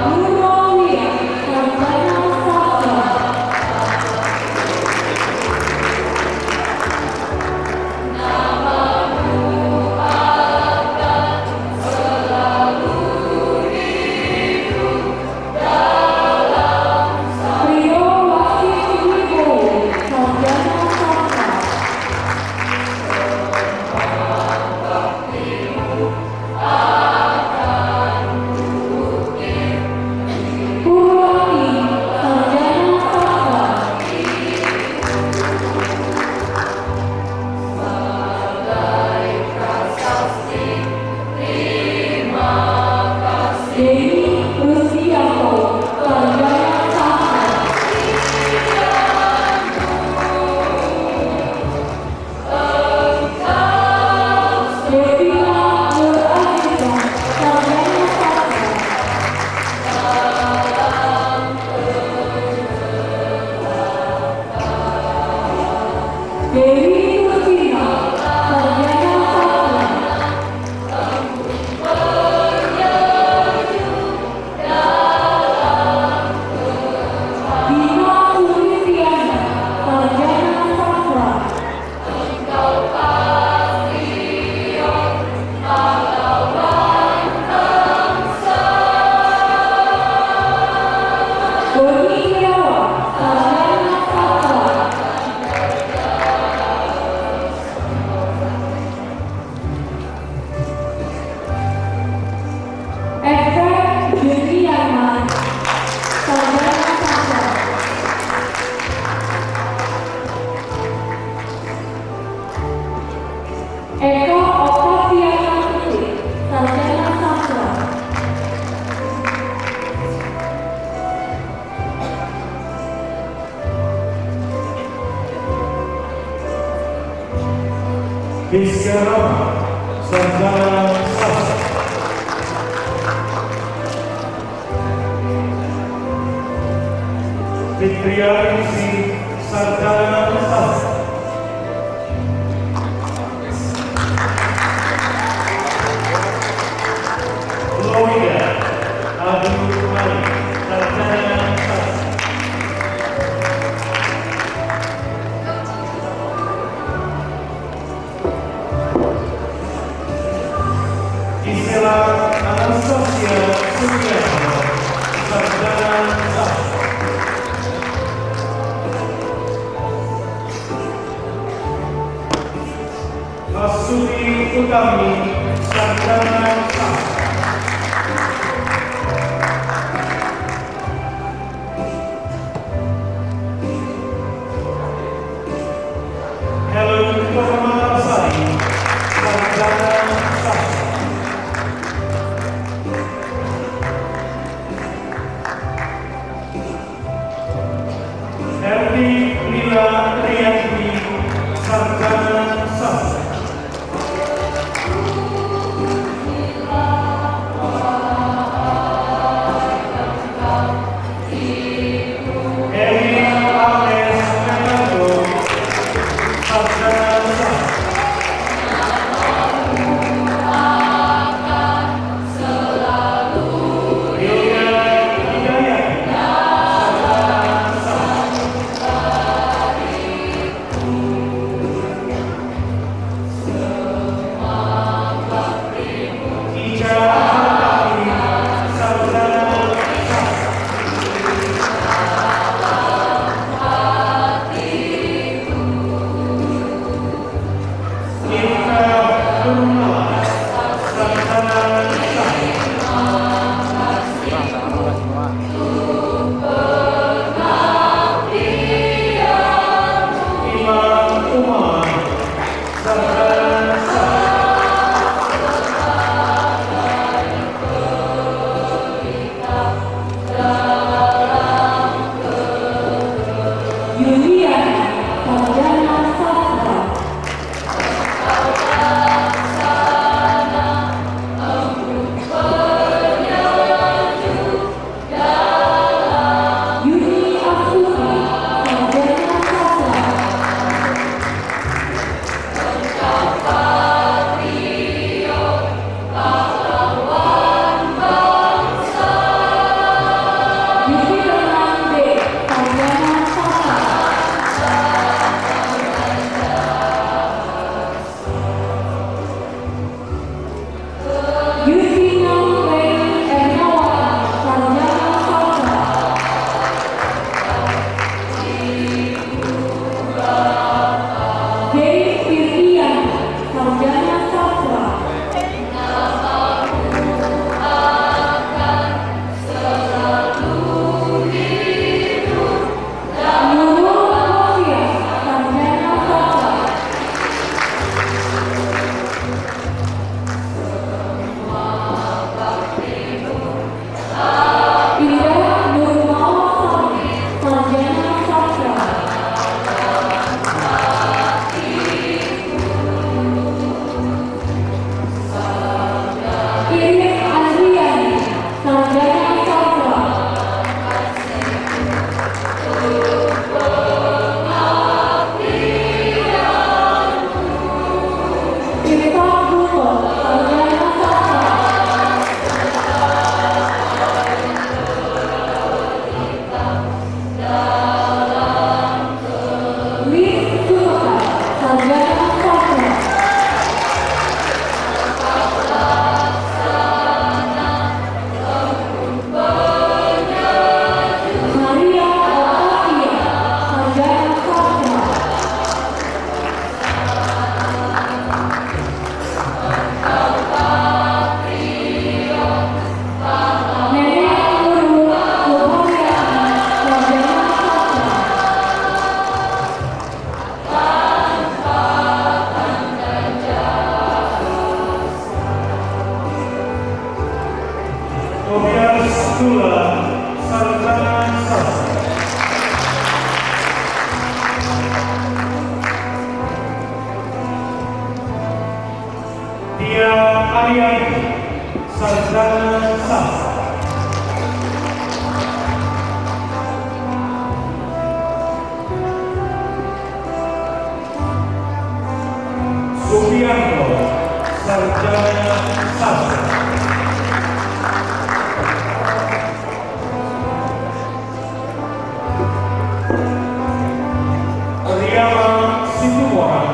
A: Nurholis, Sarjana Sastra. Rio Wasis Wibowo, Sarjana Sastra. Purwani, Sarjana Sastra. Dewi Rusdianto, Sarjana Sastra. Devina Nur Aziza, Sarjana Sastra. Dewi Rusdina, Sarjana Sastra. Dina Sulistiana, Sarjana Sastra. Doni Irawan, Sarjana Sastra.
B: Biskarama, Sarjana Sastra. Fitriyaningsi, Sarjana Sastra. Loida, Abdul Kumari, Sarjana Sastra. Gisela Anastasia Sugiarto, Sarjana Sastra. Masudi Utami, Sarjana Sastra. Helen Komamasari, Sarjana Sastra. Erti Lila Riyanti, Sarjana Sastra. Ariyanti, Sarjana Sastra. Subianto, Sarjana Sastra. Riyama Situboran,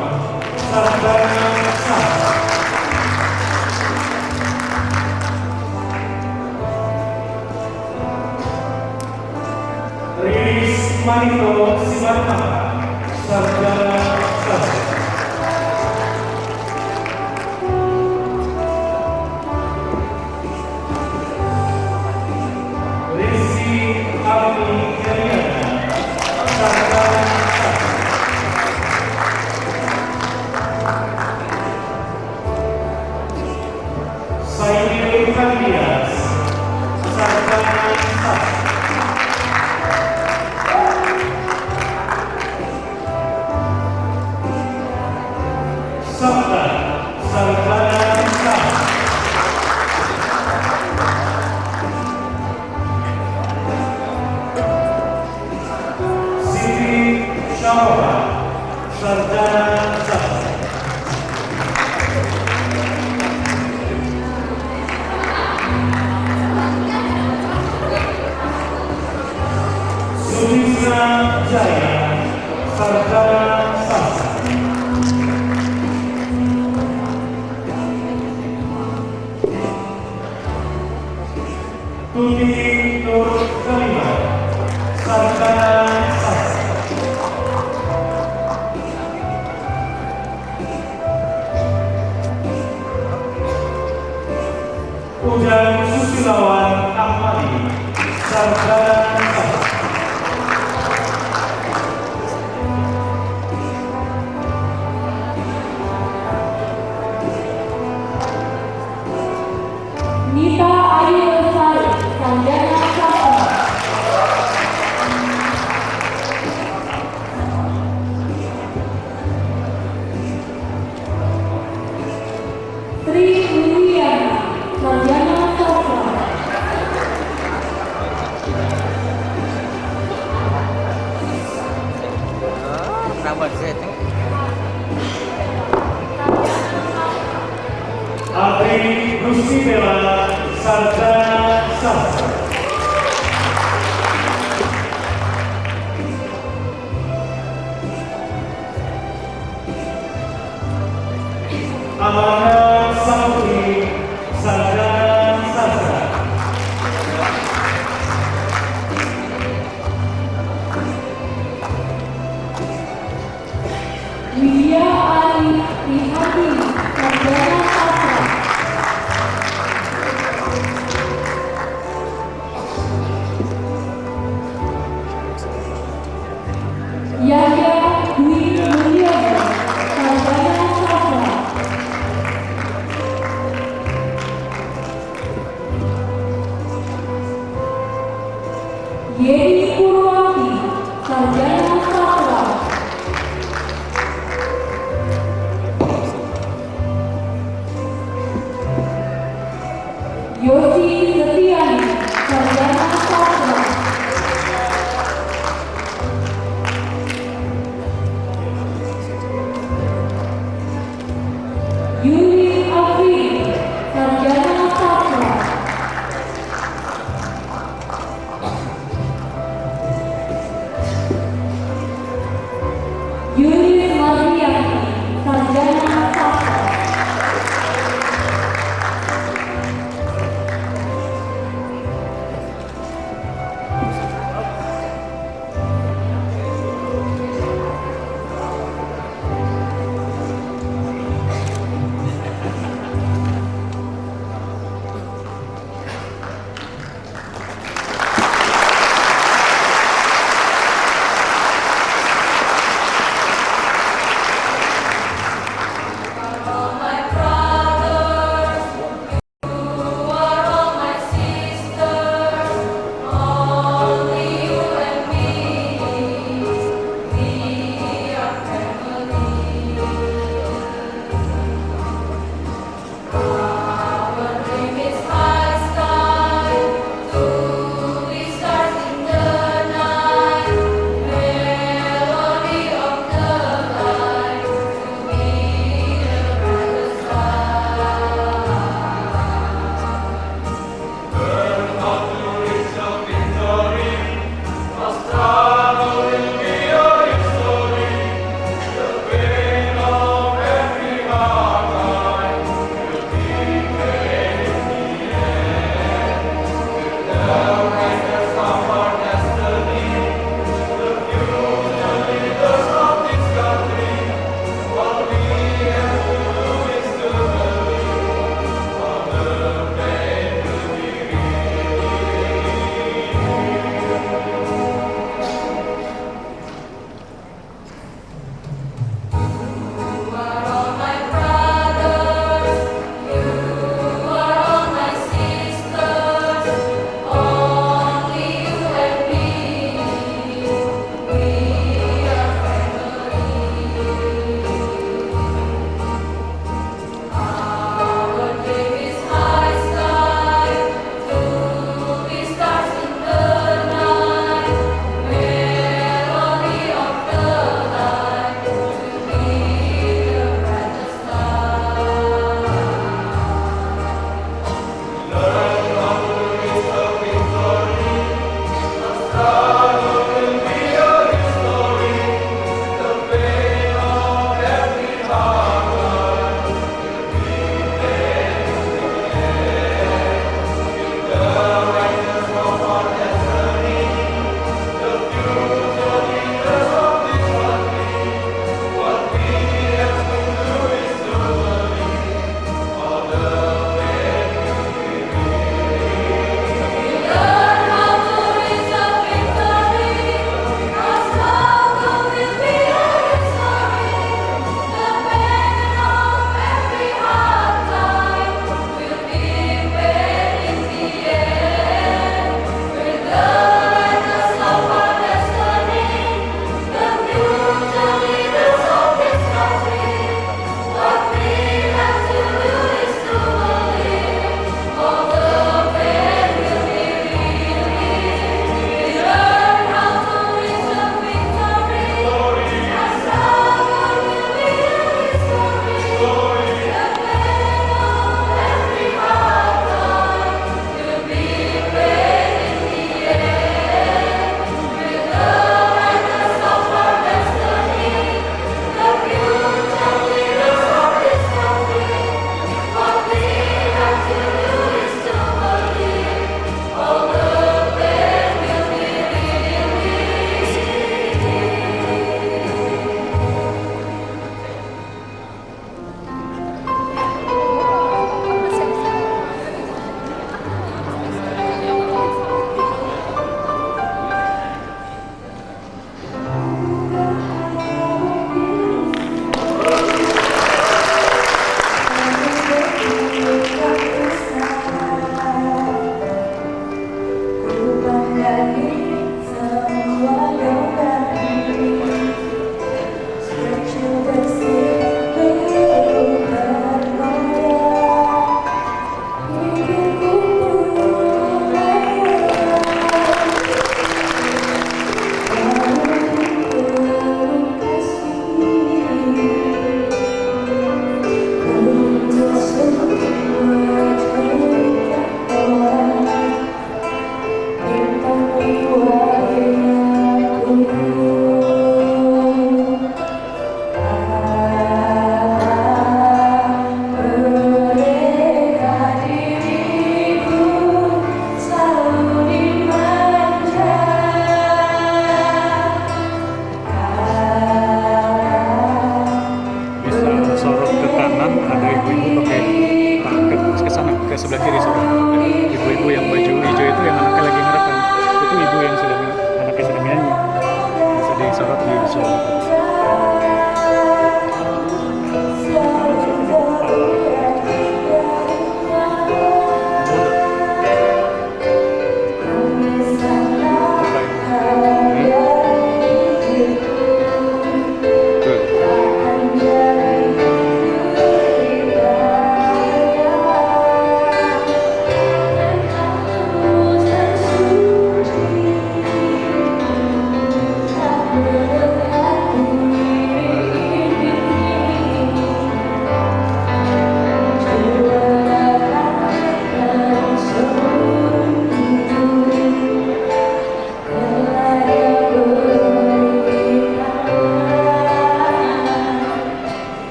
B: Sarjana Sastra. Riris Manito Simarmata, Sarjana Sastra. Rizky Abdi Heriana, Sarjana Sastra. Saidil Kandias, Sarjana Sastra. Sabda, Sarjana Sastra. Siti Syahra, Sarjana Sastra. Sulisna Jaya, Sarjana Sastra. Tuti Nur Kalimat, Sarjana Sastra. Ujang Susilawan Ahmadi, Sarjana Sastra.
A: Nita Ayu Lestari, Sarjana Sastra. Sri Mulyana, Sarjana Sastra.
B: Adri Gusti Bella, Sarjana Sastra. Amanda Saputri, Sarjana Sastra.
A: Widya Ali Rihati, Sarjana Sastra. Yahya Dwi Mulyono, Sarjana Sastra. Yeni Purwati, Sarjana Sastra. Yosi Setiani, Sarjana Sastra. Yuli Afri, Sarjana Sastra. Yuli Mardiani, Sarjana Sastra.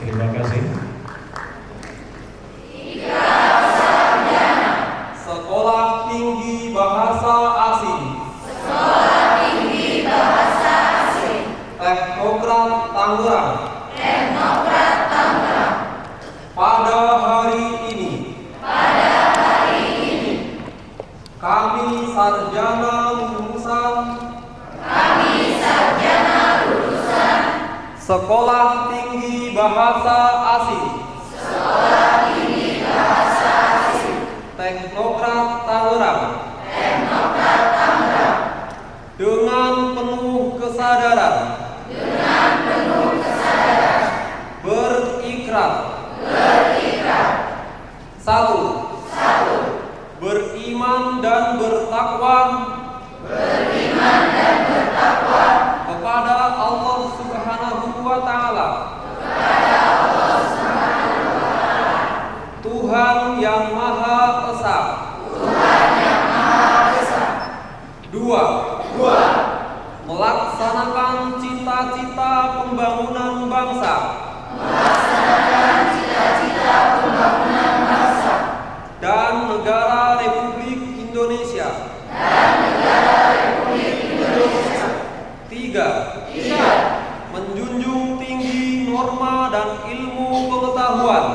B: Terima kasih.
J: Sekolah Tinggi Bahasa Asing. Teknokrat Tangerang. Pada hari ini. Kami sarjana lulusan. Sekolah Tinggi Bahasa Asing. Teknokrat Tangerang. Dengan penuh kesadaran. Berikrar. 1. Beriman dan bertakwa. Kepada Allah Subhanahu wa Ta'ala. Tuhan yang Maha Esa. 2. Melaksanakan cita-cita pembangunan bangsa. Dan negara Republik Indonesia. 3. Menjunjung tinggi norma dan ilmu pengetahuan.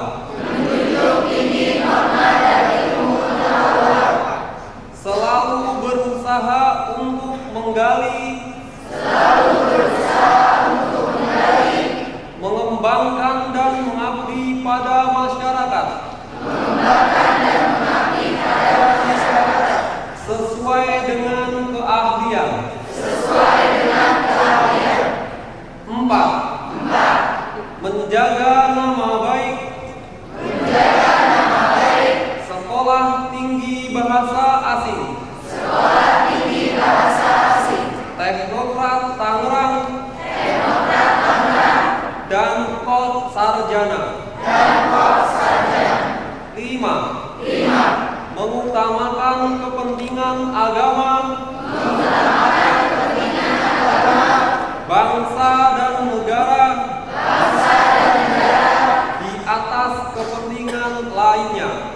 J: Selalu berusaha untuk menggali. Mengembangkan dan mengabdi pada masyarakat. Sesuai dengan keahlian. 4. Menjaga nama baik. Sekolah Tinggi Bahasa Asing. Teknokrat Tangerang. Dan Kod Sarjana. 5. Mengutamakan kepentingan agama. Bangsa dan negara. Di atas kepentingan lainnya.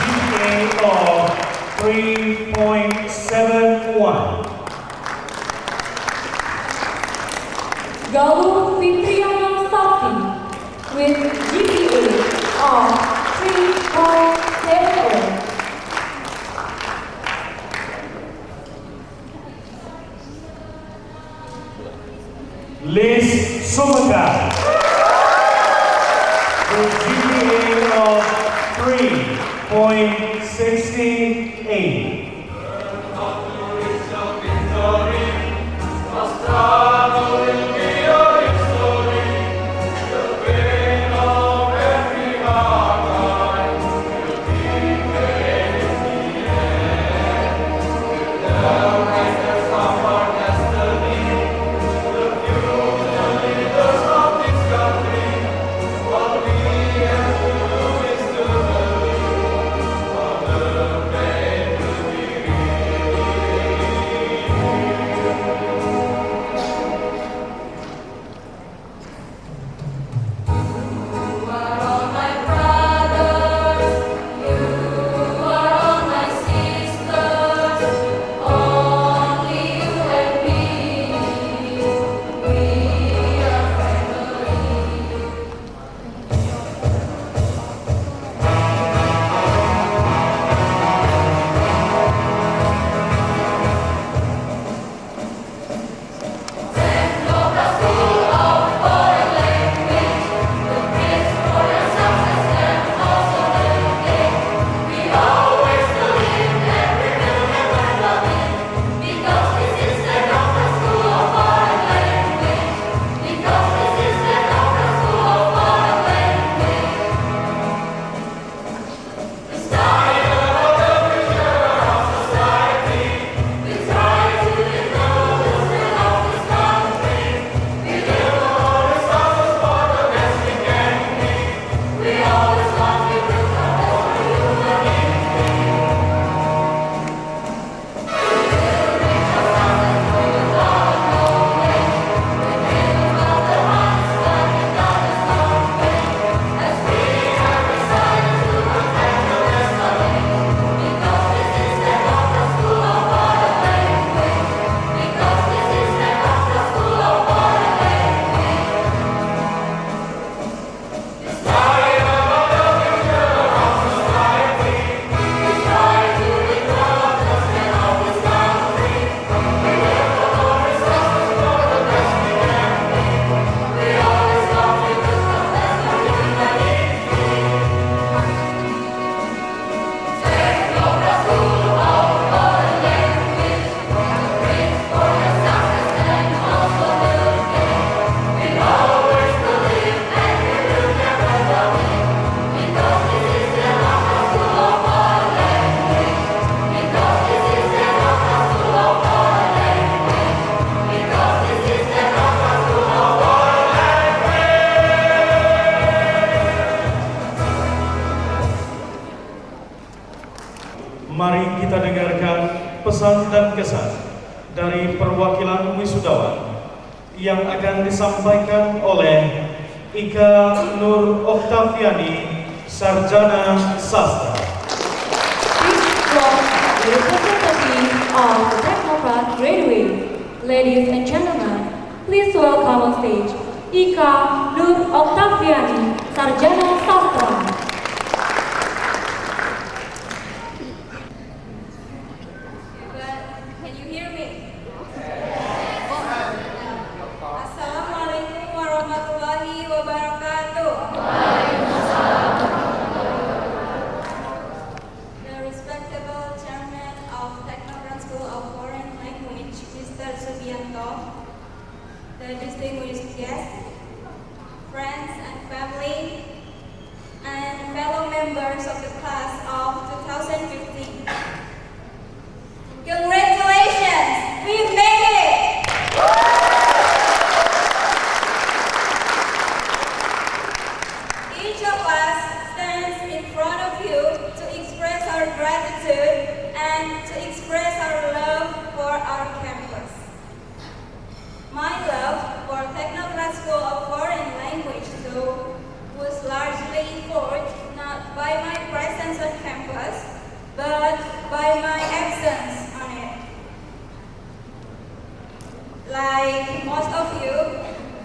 B: GPA of 3.71.
A: Galuh Fitriana Sakti with GPA
B: 5.68. Mari kita dengarkan pesan dan kesan dari perwakilan wisudawan yang akan disampaikan oleh Ika Nur Oktaviani, Sarjana Sastra.
A: Please from the representative of the Technocrat graduates. Ladies and gentlemen, please welcome on stage Ika Nur Oktaviani, Sarjana Sastra.
K: Can you hear me? Assalamualaikum warahmatullahi wabarakatuh. The respectable chairman of Technocrat School of Foreign Language, Mr. Subianto, the distinguished guests, friends and family, and fellow members of the class of 2015. Congratulations! We made it! Each of us stands in front of you to express our gratitude and to express our love for our campus. My love for Technocrat School of Foreign Language, though, was largely forged not by my presence on campus, but by my absence on it. Like most of you,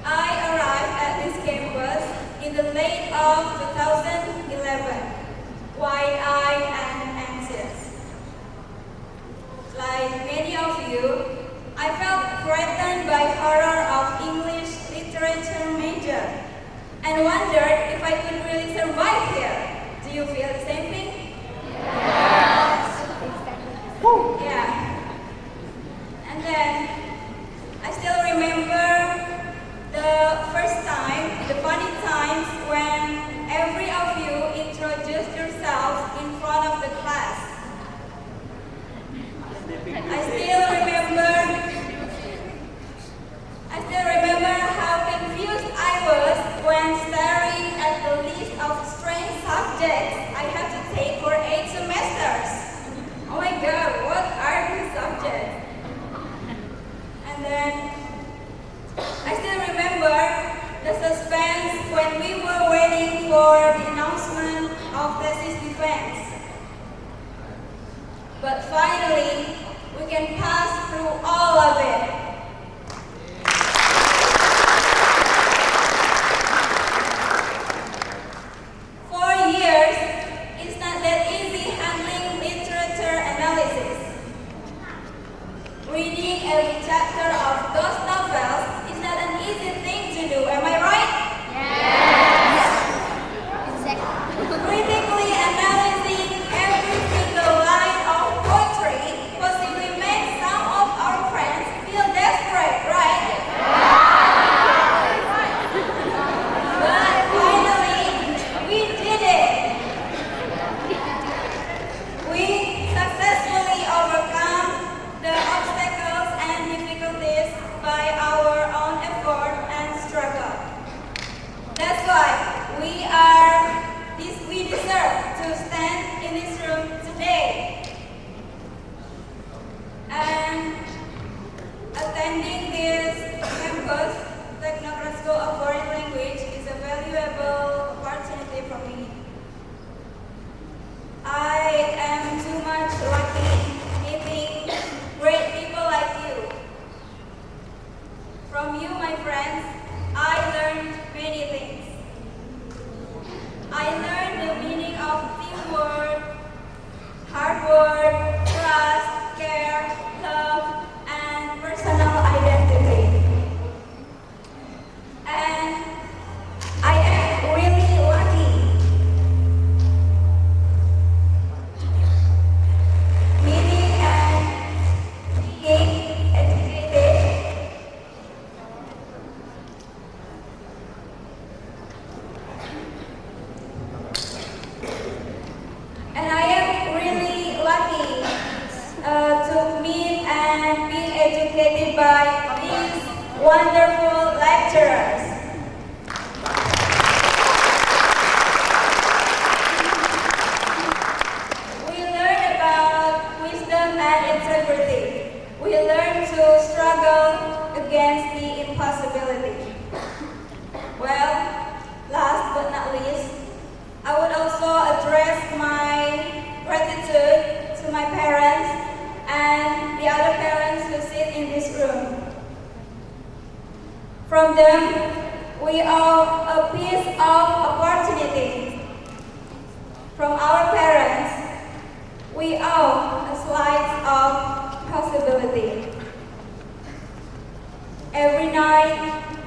K: I arrived at this campus in the late of 2011, wide-eyed and anxious. Like many of you, I felt threatened by horror of English literature major and wondered if I could really survive here. Do you feel the same thing? can pass through all of it. For years, it's not that easy handling literature analysis. Reading every chapter of those novels is not an easy thing to do, am I right? Critically analyzing every single line of poetry possibly makes some of our friends feel desperate, right? But finally, we did it. We successfully overcome the obstacles and difficulties by our own effort and struggle. That's why we deserve to stand in this room today. And attending this campus, Technocrat School of Foreign Language, is a valuable opportunity for me. I am too much lucky meeting great people like you. From you, my friends, I learned many things. I learned the meaning of teamwork, hard work, trust, care, love, and personal identity. And I am really lucky. Meeting and being educated. And I am really lucky to meet and be educated by these wonderful lecturers. We learn about wisdom and integrity. We learn to struggle against the impossibility. Well, last but not least, I would also address my gratitude to my parents and the other parents who sit in this room. From them, we owe a piece of opportunity. From our parents, we owe a slice of possibility. Every night,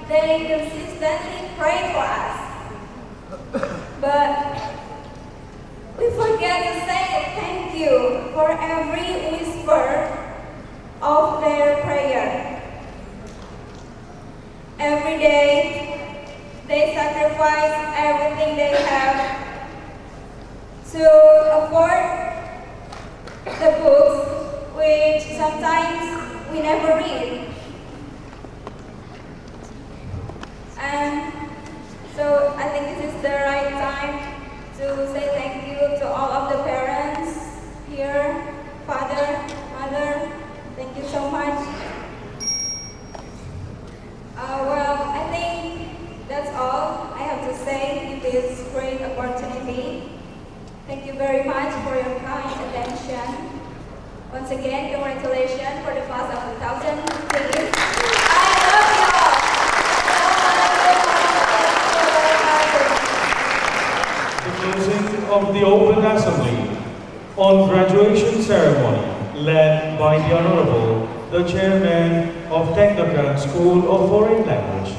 K: they consistently pray for us. But we forget to say thank you for every whisper of their prayer. Every day, they sacrifice everything they have to afford the books, which sometimes we never read. And so I think this is the right time to say thank you to all of the parents here, father, mother, thank you so much. Well, I think that's all I have to say in this great opportunity. Thank you very much for your kind attention. Once again, congratulations for the class of 2015. I love you all.
B: The closing of the Open Assembly on graduation ceremony led by the Honorable, the Chairman of Technocrat School of Foreign Language,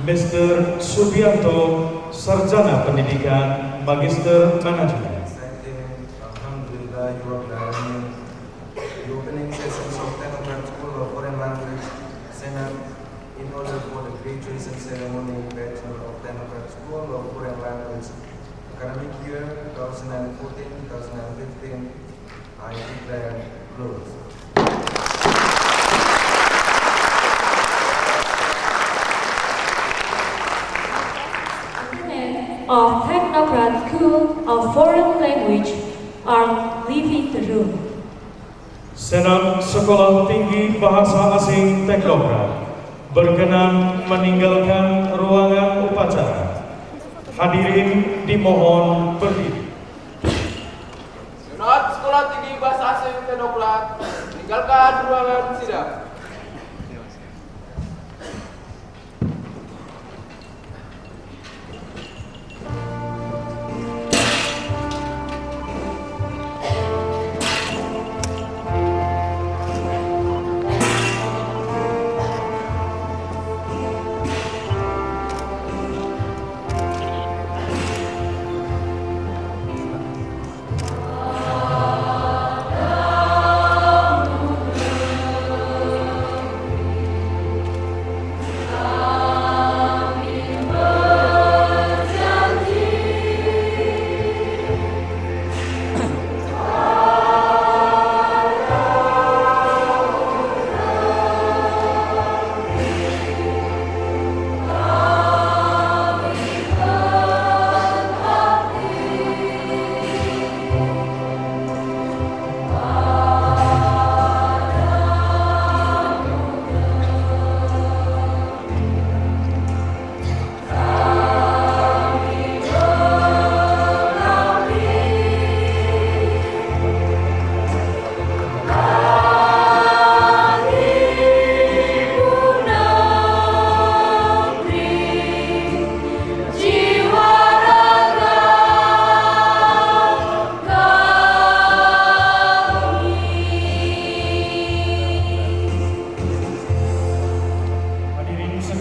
B: Mr. Subianto, Sarjana Pendidikan, Magister Management.
C: Alhamdulillah, the opening sessions of Technocrat School of Foreign Language Senate in order for the graduation ceremony Bachelor of Technocrat School of Foreign Language academic year 2014-2015, I declare closed.
A: Of Technocrat School of Foreign Language are leaving the room.
B: Senat Sekolah Tinggi Bahasa Asing Technocrat berkenan meninggalkan ruangan upacara. Hadirin dimohon berdiri.
L: Senat Sekolah Tinggi Bahasa Asing Technocrat meninggalkan
G: Saat ruangan sidang.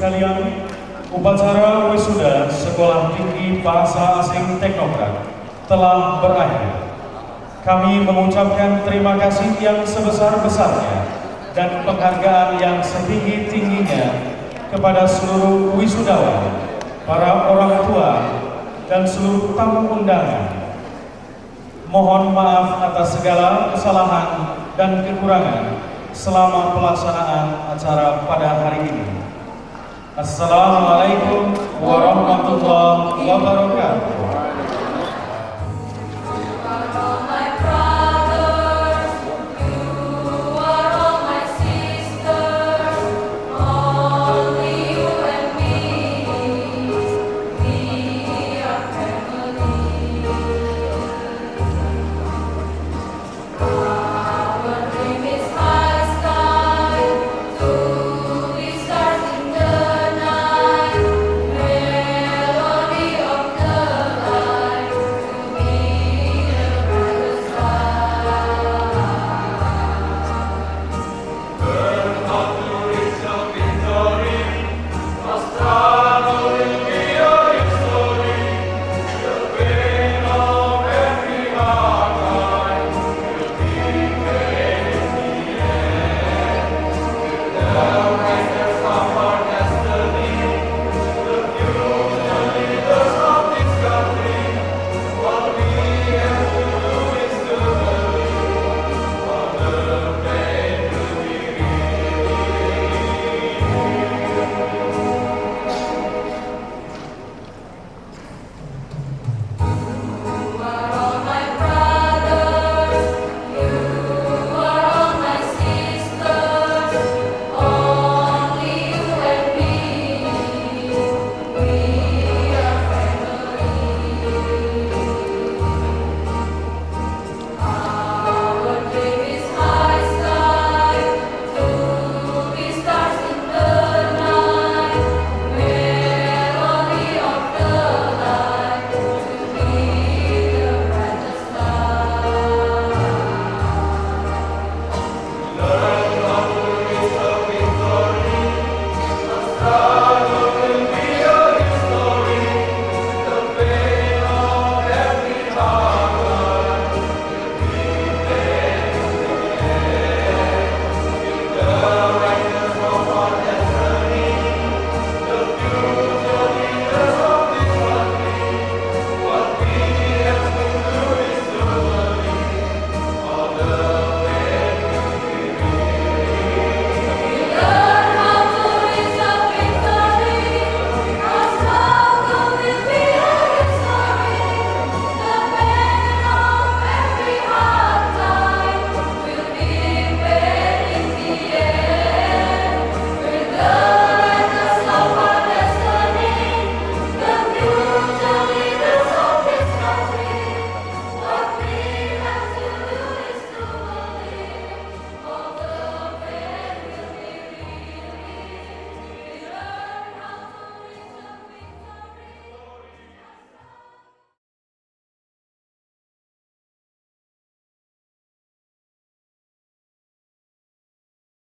B: Sekalian, upacara wisuda Sekolah Tinggi Bahasa Asing Teknokrat telah berakhir. Kami mengucapkan terima kasih yang sebesar-besarnya dan penghargaan yang setinggi-tingginya kepada seluruh wisudawan, para orang tua, dan seluruh tamu undangan. Mohon maaf atas segala kesalahan dan kekurangan selama pelaksanaan acara pada hari ini. Assalamualaikum warahmatullahi wabarakatuh.